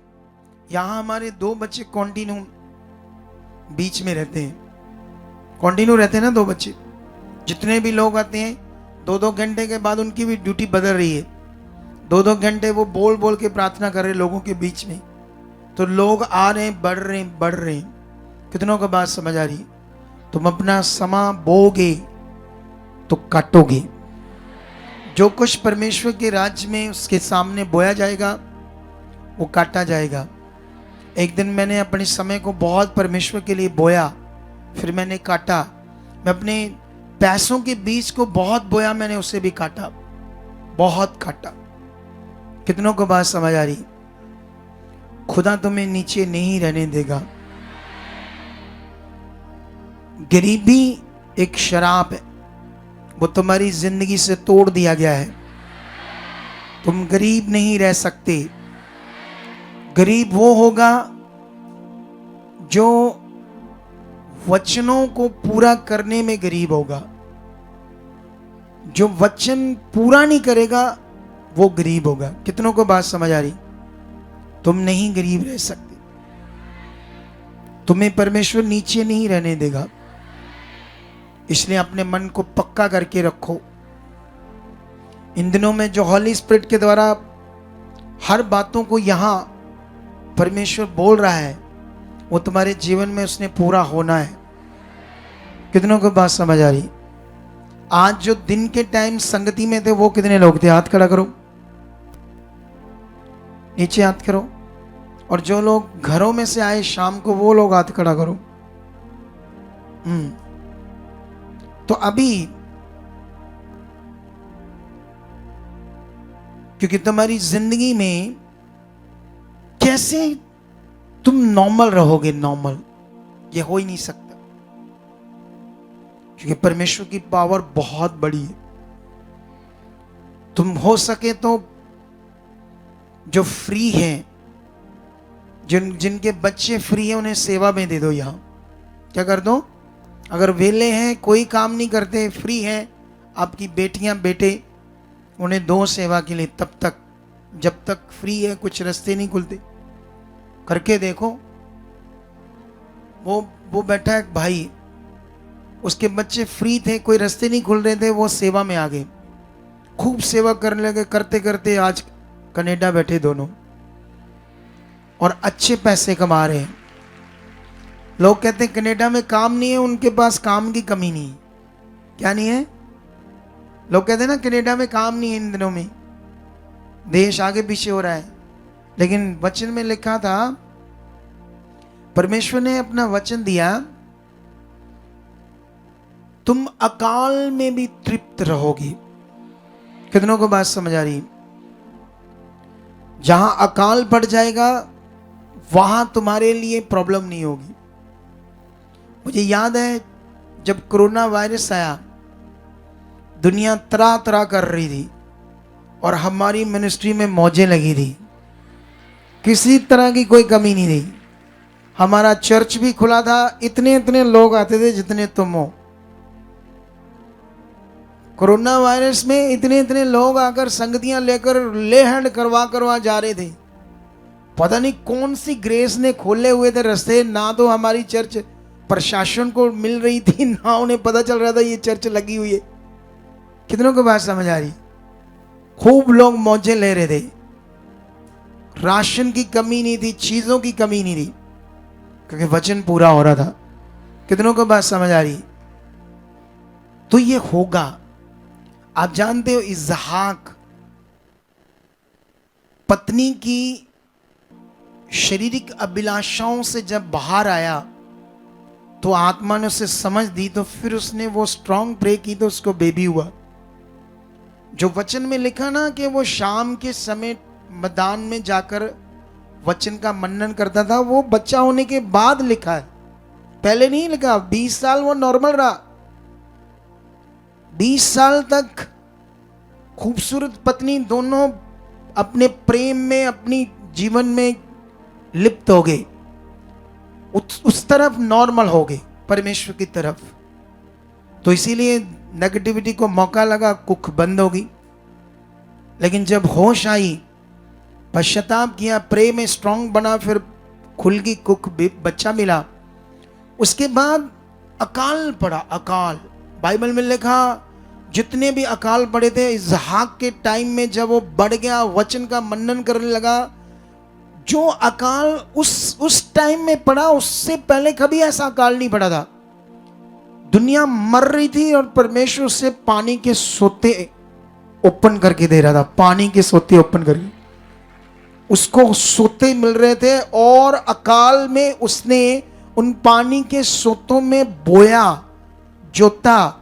यहां हमारे 2 बच्चे कॉन्टिन्यू बीच में रहते हैं, कॉन्टिन्यू रहते हैं ना 2 बच्चे। जितने भी लोग आते हैं 2-2 घंटे के बाद उनकी भी ड्यूटी बदल रही है। 2-2 घंटे वो बोल बोल के प्रार्थना कर रहे लोगों के बीच में, तो लोग आ रहे हैं, बढ़ रहे हैं। कितनों को बात समझ आ रही है? तुम अपना समा बोगे तो काटोगे। जो कुछ परमेश्वर के राज्य में उसके सामने बोया जाएगा वो काटा जाएगा। एक दिन मैंने अपने समय को बहुत परमेश्वर के लिए बोया, फिर मैंने काटा। मैं अपने पैसों के बीज को बहुत बोया, मैंने उसे भी काटा, बहुत काटा। कितनों को बात समझ आ रही? खुदा तुम्हें नीचे नहीं रहने देगा। गरीबी एक शराब है, वो तुम्हारी जिंदगी से तोड़ दिया गया है। तुम गरीब नहीं रह सकते। गरीब वो होगा जो वचनों को पूरा करने में गरीब होगा। जो वचन पूरा नहीं करेगा वो गरीब होगा। कितनों को बात समझ आ रही? तुम नहीं गरीब रह सकते। तुम्हें परमेश्वर नीचे नहीं रहने देगा। इसलिए अपने मन को पक्का करके रखो। इन दिनों में जो हॉली स्पिरिट के द्वारा हर बातों को यहां परमेश्वर बोल रहा है वो तुम्हारे जीवन में उसने पूरा होना है। कितनों को बात समझ आ रही? आज जो दिन के टाइम संगति में थे वो कितने लोग थे? हाथ खड़ा करो, नीचे हाथ करो। और जो लोग घरों में से आए शाम को वो लोग हाथ खड़ा करो। तो अभी क्योंकि तुम्हारी जिंदगी में कैसे तुम नॉर्मल रहोगे? नॉर्मल ये हो ही नहीं सकता, क्योंकि परमेश्वर की पावर बहुत बड़ी है। तुम हो सके तो जो फ्री हैं, जिनके बच्चे फ्री हैं, उन्हें सेवा में दे दो। यहां क्या कर दो? अगर वेले हैं, कोई काम नहीं करते, फ्री हैं, आपकी बेटियां बेटे, उन्हें दो सेवा के लिए। तब तक जब तक फ्री है, कुछ रास्ते नहीं खुलते। करके देखो। वो बैठा एक भाई, उसके बच्चे फ्री थे, कोई रास्ते नहीं खुल रहे थे, वो सेवा में आ गए, खूब सेवा करने लगे। करते करते आज कनाडा बैठे दोनों और अच्छे पैसे कमा रहे हैं। लोग कहते हैं कनाडा में काम नहीं है, उनके पास काम की कमी नहीं है। क्या नहीं है? लोग कहते हैं ना कनाडा में काम नहीं है, इन दिनों में देश आगे पीछे हो रहा है। लेकिन वचन में लिखा था, परमेश्वर ने अपना वचन दिया, तुम अकाल में भी तृप्त रहोगी। कितनों को बात समझ आ रही? जहां अकाल पड़ जाएगा वहां तुम्हारे लिए प्रॉब्लम नहीं होगी। मुझे याद है जब कोरोना वायरस आया, दुनिया तरह तरह कर रही थी और हमारी मिनिस्ट्री में मौजें लगी थी। किसी तरह की कोई कमी नहीं थी। हमारा चर्च भी खुला था, इतने इतने लोग आते थे जितने तुम हो। कोरोना वायरस में इतने इतने लोग आकर संगतियां लेकर ले हैंड करवा जा रहे थे। पता नहीं कौन सी ग्रेस ने खोले हुए थे रास्ते। ना तो हमारी चर्च प्रशासन को मिल रही थी, ना उन्हें पता चल रहा था ये चर्च लगी हुई है। कितनों को बात समझ आ रही? खूब लोग मौजे ले रहे थे। राशन की कमी नहीं थी, चीजों की कमी नहीं थी, क्योंकि वचन पूरा हो रहा था। कितनों को बात समझ आ रही? तो ये होगा। आप जानते हो इसहाक पत्नी की शारीरिक अभिलाषाओं से जब बाहर आया तो आत्मा ने उसे समझ दी, तो फिर उसने वो स्ट्रांग प्रे की तो उसको बेबी हुआ। जो वचन में लिखा ना कि वो शाम के समय मैदान में जाकर वचन का मनन करता था, वो बच्चा होने के बाद लिखा है, पहले नहीं लिखा। 20 साल वो नॉर्मल रहा, 20 साल तक खूबसूरत पत्नी, दोनों अपने प्रेम में, अपनी जीवन में लिप्त हो गए, उस तरफ नॉर्मल हो गए, परमेश्वर की तरफ। तो इसीलिए नेगेटिविटी को मौका लगा, कुख बंद हो गई। लेकिन जब होश आई, पश्चाताप किया, प्रेम में स्ट्रांग बना, फिर खुल गई कुख, बच्चा मिला। उसके बाद अकाल पड़ा, अकाल। बाइबल में लिखा जितने भी अकाल पड़े थे, इसहाक के टाइम में जब वो बढ़ गया, वचन का मनन करने लगा, जो अकाल उस टाइम में पड़ा, उससे पहले कभी ऐसा अकाल नहीं पड़ा था। दुनिया मर रही थी और परमेश्वर से पानी के सोते ओपन करके दे रहा था, पानी के सोते ओपन करके उसको सोते मिल रहे थे। और अकाल में उसने उन पानी के सोतों में बोया, जोता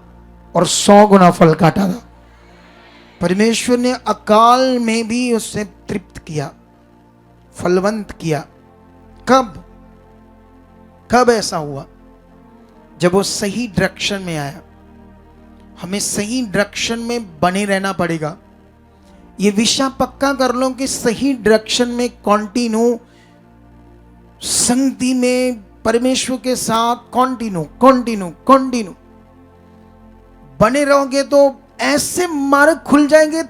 और 100 गुना फल काटा था। परमेश्वर ने अकाल में भी उससे तृप्त किया, फलवंत किया। कब ऐसा हुआ? जब वो सही डायरेक्शन में आया। हमें सही डायरेक्शन में बने रहना पड़ेगा। ये विषय पक्का कर लो कि सही डायरेक्शन में कंटिन्यू, संगति में परमेश्वर के साथ कंटिन्यू बने रहोगे तो ऐसे मार्ग खुल जाएंगे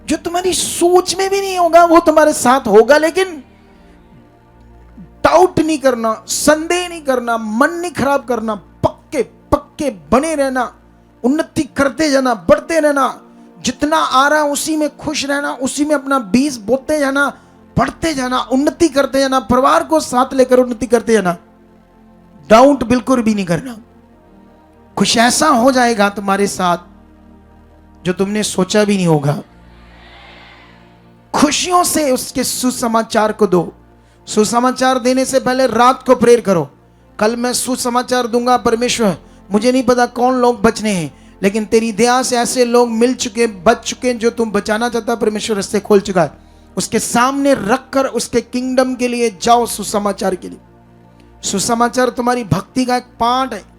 जो तुम्हारी सोच में भी नहीं होगा, वो तुम्हारे साथ होगा। लेकिन डाउट नहीं करना, संदेह नहीं करना, मन नहीं खराब करना, पक्के बने रहना, उन्नति करते जाना, बढ़ते रहना। जितना आ रहा उसी में खुश रहना, उसी में अपना बीज बोते जाना, बढ़ते जाना, उन्नति करते जाना, परिवार को साथ लेकर उन्नति करते जाना। डाउट बिल्कुल भी नहीं करना। कुछ ऐसा हो जाएगा तुम्हारे साथ जो तुमने सोचा भी नहीं होगा। खुशियों से उसके सुसमाचार को दो। सुसमाचार देने से पहले रात को प्रेयर करो, कल मैं सुसमाचार दूंगा परमेश्वर, मुझे नहीं पता कौन लोग बचने हैं, लेकिन तेरी दया से ऐसे लोग मिल चुके, बच चुके, जो तुम बचाना चाहता परमेश्वर रास्ते खोल चुका है। उसके सामने रखकर उसके किंगडम के लिए जाओ, सुसमाचार के लिए। सुसमाचार तुम्हारी भक्ति का एक पार्ट है,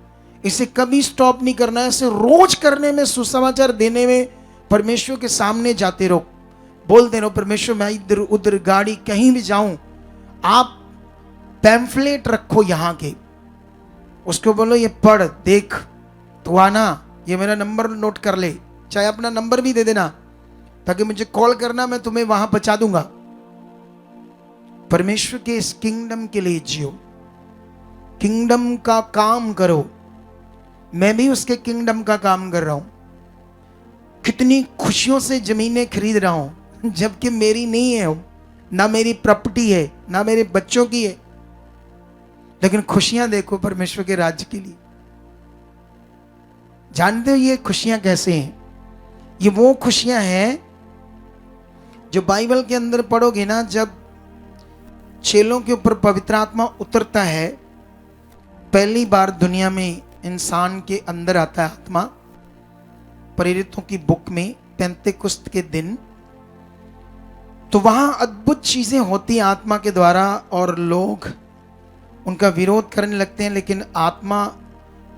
इसे कभी स्टॉप नहीं करना है। इसे रोज करने में, सुसमाचार देने में परमेश्वर के सामने जाते रहो, बोलते रहो, परमेश्वर मैं इधर उधर गाड़ी कहीं भी जाऊं, आप पैम्फलेट रखो यहाँ के, उसको बोलो ये पढ़ देख, तो आना, ये मेरा नंबर नोट कर ले, चाहे अपना नंबर भी दे देना ताकि मुझे कॉल करना, मैं तुम्हें वहां पहुंचा दूंगा। परमेश्वर के इस किंगडम के लिए जियो, किंगडम का काम करो। मैं भी उसके किंगडम का काम कर रहा हूं। कितनी खुशियों से जमीनें खरीद रहा हूं, जबकि मेरी नहीं है, ना मेरी प्रॉपर्टी है, ना मेरे बच्चों की है, लेकिन खुशियां देखो परमेश्वर के राज्य के लिए। जानते हो ये खुशियां कैसे हैं? ये वो खुशियां हैं जो बाइबल के अंदर पढ़ोगे ना, जब चेलों के ऊपर पवित्र आत्मा उतरता है, पहली बार दुनिया में इंसान के अंदर आता है आत्मा, प्रेरितों की बुक में पेंतेकुस्त के दिन, तो वहां अद्भुत चीजें होती हैं आत्मा के द्वारा, और लोग उनका विरोध करने लगते हैं, लेकिन आत्मा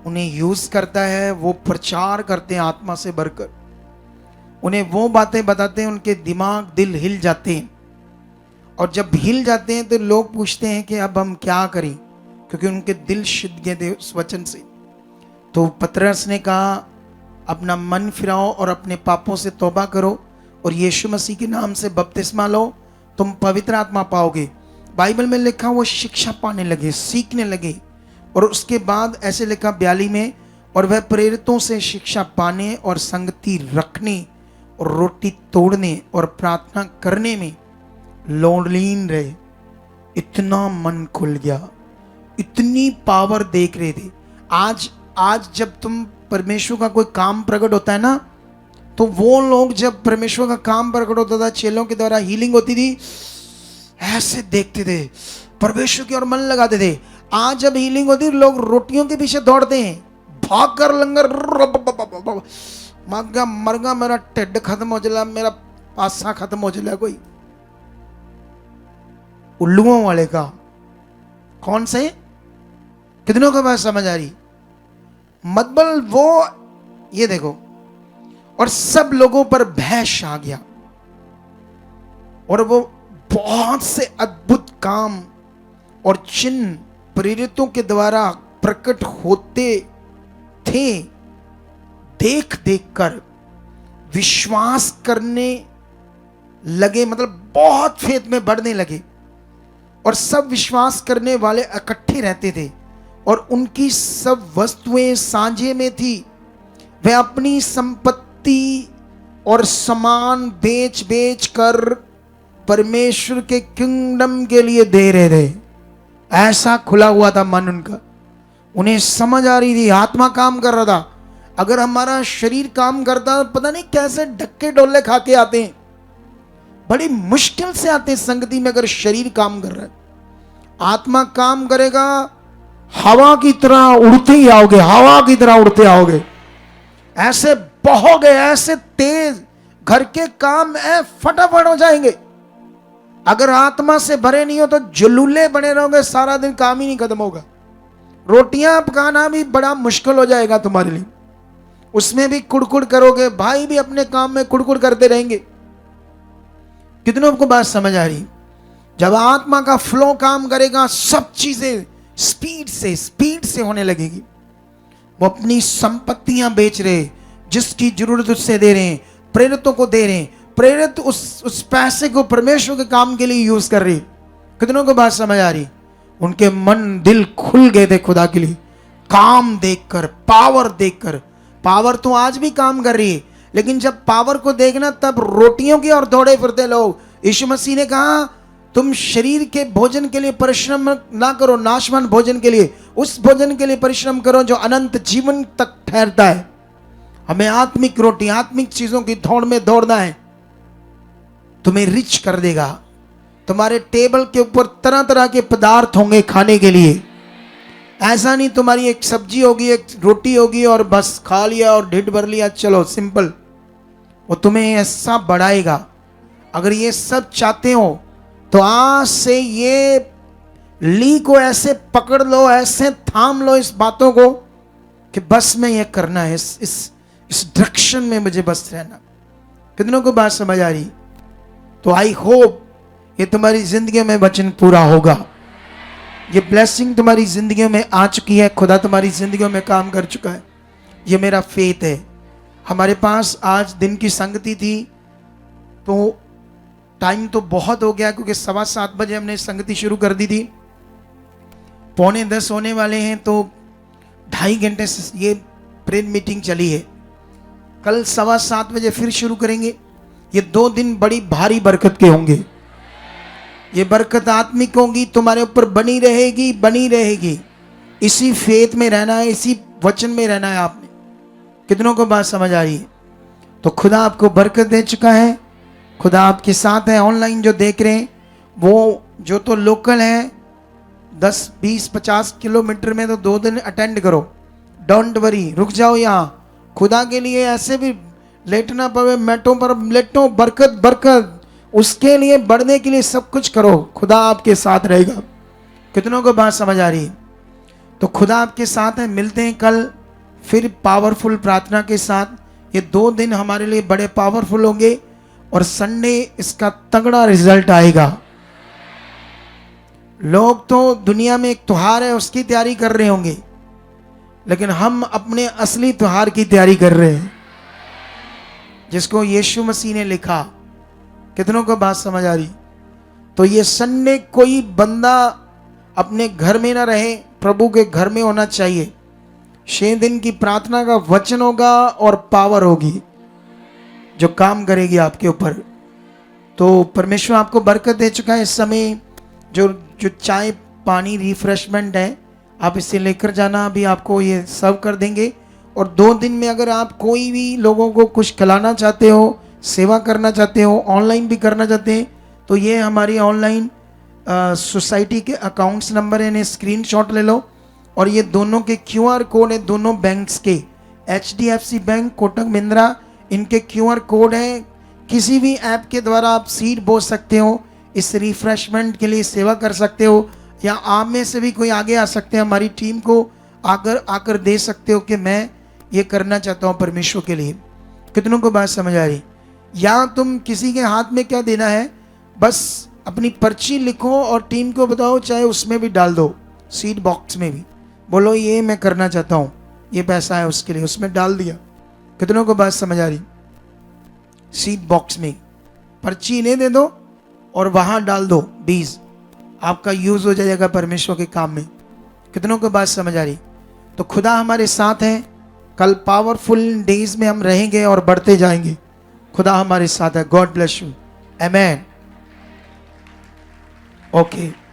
उन्हें यूज करता है। वो प्रचार करते हैं आत्मा से भरकर, उन्हें वो बातें बताते हैं, उनके दिमाग दिल हिल जाते हैं। और जब हिल जाते हैं तो लोग पूछते हैं कि अब हम क्या करें, क्योंकि उनके दिल शिद गए थे उस वचन से। तो पतरस ने कहा अपना मन फिराओ और अपने पापों से तौबा करो और यीशु मसीह के नाम से बपतिस्मा लो, तुम पवित्र आत्मा पाओगे। बाइबल में लिखा वो शिक्षा पाने लगे, सीखने लगे। और उसके बाद ऐसे लिखा 42 में, और वह प्रेरितों से शिक्षा पाने और संगति रखने और रोटी तोड़ने और प्रार्थना करने में लोलीन रहे। इतना मन खुल गया, इतनी पावर देख रहे थे। आज जब तुम परमेश्वर का कोई काम प्रकट होता है ना, तो वो लोग जब परमेश्वर का काम प्रकट होता था, चेलों के द्वारा हीलिंग होती थी, ऐसे देखते थे, परमेश्वर की ओर मन लगाते थे। आज जब हीलिंग होती है, लोग रोटियों के पीछे दौड़ते हैं, भागकर लंगर, मरगा मेरा टिड्ड खत्म हो चला, मेरा पासा खत्म हो चला। कोई उल्लुओं वाले का। कौन से? कितनों को बात समझ आ रही? मतलब वो, ये देखो, और सब लोगों पर भय छा गया और वो बहुत से अद्भुत काम और चिन्ह प्रेरितों के द्वारा प्रकट होते थे। देख देख कर विश्वास करने लगे, मतलब बहुत फेथ में बढ़ने लगे, और सब विश्वास करने वाले इकट्ठे रहते थे और उनकी सब वस्तुएं साझे में थी। वे अपनी संपत्ति और सामान बेच बेच कर परमेश्वर के किंगडम के लिए दे रहे थे। ऐसा खुला हुआ था मन उनका। उन्हें समझ आ रही थी, आत्मा काम कर रहा था। अगर हमारा शरीर काम करता, पता नहीं कैसे ढक्के डोले खा के आते हैं, बड़ी मुश्किल से आते हैं संगति में। अगर शरीर काम कर रहा है, आत्मा काम करेगा, हवा की तरह उड़ते ही आओगे, हवा की तरह उड़ते आओगे, ऐसे बहोगे, ऐसे तेज, घर के काम फटाफट हो जाएंगे। अगर आत्मा से भरे नहीं हो तो जलूले बने रहोगे, सारा दिन काम ही नहीं खत्म होगा। रोटियां पकाना भी बड़ा मुश्किल हो जाएगा तुम्हारे लिए, उसमें भी कुड़कुड़ करोगे, भाई भी अपने काम में कुड़कुड़ करते रहेंगे। कितनों को बात समझ आ रही? जब आत्मा का फ्लो काम करेगा, सब चीजें स्पीड से होने लगेगी। वो अपनी संपत्तियां बेच रहे, जिसकी जरूरत उससे दे रहे हैं, प्रेरितों को दे रहे हैं, प्रेरित उस पैसे को परमेश्वर के काम के लिए यूज कर रही। कितनों को बात समझ आ रही? उनके मन दिल खुल गए थे खुदा के लिए, काम देखकर, पावर देखकर। पावर तो आज भी काम कर रही है, लेकिन जब पावर को देखना तब रोटियों की ओर दौड़े फिरते लोग। यीशु मसीह ने कहा, तुम शरीर के भोजन के लिए परिश्रम ना करो, नाशवान भोजन के लिए, उस भोजन के लिए परिश्रम करो जो अनंत जीवन तक ठहरता है। हमें आत्मिक रोटी, आत्मिक चीजों की दौड़ में दौड़ना है। तुम्हें रिच कर देगा। तुम्हारे टेबल के ऊपर तरह तरह के पदार्थ होंगे खाने के लिए। ऐसा नहीं तुम्हारी एक सब्जी होगी, एक रोटी होगी और बस खा लिया और ढिड भर लिया, चलो सिंपल। वो तुम्हें ऐसा बढ़ाएगा। अगर ये सब चाहते हो तो आज से ये ली को ऐसे पकड़ लो, ऐसे थाम लो इस बातों को कि बस में ये करना है, इस डायरेक्शन में मुझे बस रहना। कितनों को बात समझ आ रही? तो आई होप ये तुम्हारी जिंदगी में वचन पूरा होगा। ये ब्लेसिंग तुम्हारी जिंदगी में आ चुकी है, खुदा तुम्हारी जिंदगी में काम कर चुका है, ये मेरा फेथ है। हमारे पास आज दिन की संगति थी, तो टाइम तो बहुत हो गया क्योंकि 7:15 बजे हमने संगति शुरू कर दी थी। 9:45 होने वाले हैं, तो 2.5 घंटे से ये प्रेयर मीटिंग चली है। कल 7:15 बजे फिर शुरू करेंगे। ये 2 दिन बड़ी भारी बरकत के होंगे। ये बरकत आत्मिक होगी, तुम्हारे ऊपर बनी रहेगी, बनी रहेगी। इसी फेथ में रहना है, इसी वचन में रहना है आपने। कितनों को बात समझ आ रही है? तो खुदा आपको बरकत दे चुका है, खुदा आपके साथ है। ऑनलाइन जो देख रहे हैं, वो जो तो लोकल है 10, 20, 50 किलोमीटर में, तो 2 दिन अटेंड करो। डोंट वरी, रुक जाओ यहाँ। खुदा के लिए ऐसे भी लेटना पड़े, मैटों पर लेटो, बरकत बरकत। उसके लिए बढ़ने के लिए सब कुछ करो, खुदा आपके साथ रहेगा। कितनों को बात समझ आ रही? तो खुदा आपके साथ है। मिलते हैं कल फिर पावरफुल प्रार्थना के साथ। ये 2 दिन हमारे लिए बड़े पावरफुल होंगे और संडे इसका तगड़ा रिजल्ट आएगा। लोग तो दुनिया में एक त्योहार है उसकी तैयारी कर रहे होंगे, लेकिन हम अपने असली त्योहार की तैयारी कर रहे हैं, जिसको यीशु मसीह ने लिखा। कितनों को बात समझ आ रही? तो ये संडे कोई बंदा अपने घर में ना रहे, प्रभु के घर में होना चाहिए। 6 दिन की प्रार्थना का वचन होगा और पावर होगी जो काम करेगी आपके ऊपर। तो परमेश्वर आपको बरकत दे चुका है। इस समय जो चाय पानी रिफ्रेशमेंट है, आप इसे लेकर जाना, अभी आपको ये सर्व कर देंगे। और 2 दिन में अगर आप कोई भी लोगों को कुछ खिलाना चाहते हो, सेवा करना चाहते हो, ऑनलाइन भी करना चाहते हैं, तो ये हमारी ऑनलाइन सोसाइटी के अकाउंट्स नंबर है, इन्हें स्क्रीनशॉट ले लो। और ये दोनों के QR कोड है, दोनों बैंक्स के, HDFC बैंक, कोटक महिंद्रा, इनके QR कोड है। किसी भी ऐप के द्वारा आप सीड बो सकते हो। इस रिफ्रेशमेंट के लिए सेवा कर सकते हो, या आप में से भी कोई आगे आ सकते हैं, हमारी टीम को आकर दे सकते हो कि मैं ये करना चाहता हूँ परमेश्वर के लिए। कितनों को बात समझ आ रही? या तुम किसी के हाथ में क्या देना है, बस अपनी पर्ची लिखो और टीम को बताओ, चाहे उसमें भी डाल दो, सीड बॉक्स में भी बोलो ये मैं करना चाहता हूँ, ये पैसा है उसके लिए, उसमें डाल दिया। कितनों को बात समझ आ रही? सीड बॉक्स में पर्ची इन्हें दे दो और वहां डाल दो बीज, आपका यूज हो जाएगा परमेश्वर के काम में। कितनों को बात समझ आ रही? तो खुदा हमारे साथ है, कल पावरफुल डेज में हम रहेंगे और बढ़ते जाएंगे। खुदा हमारे साथ है। God bless you. Amen. Okay.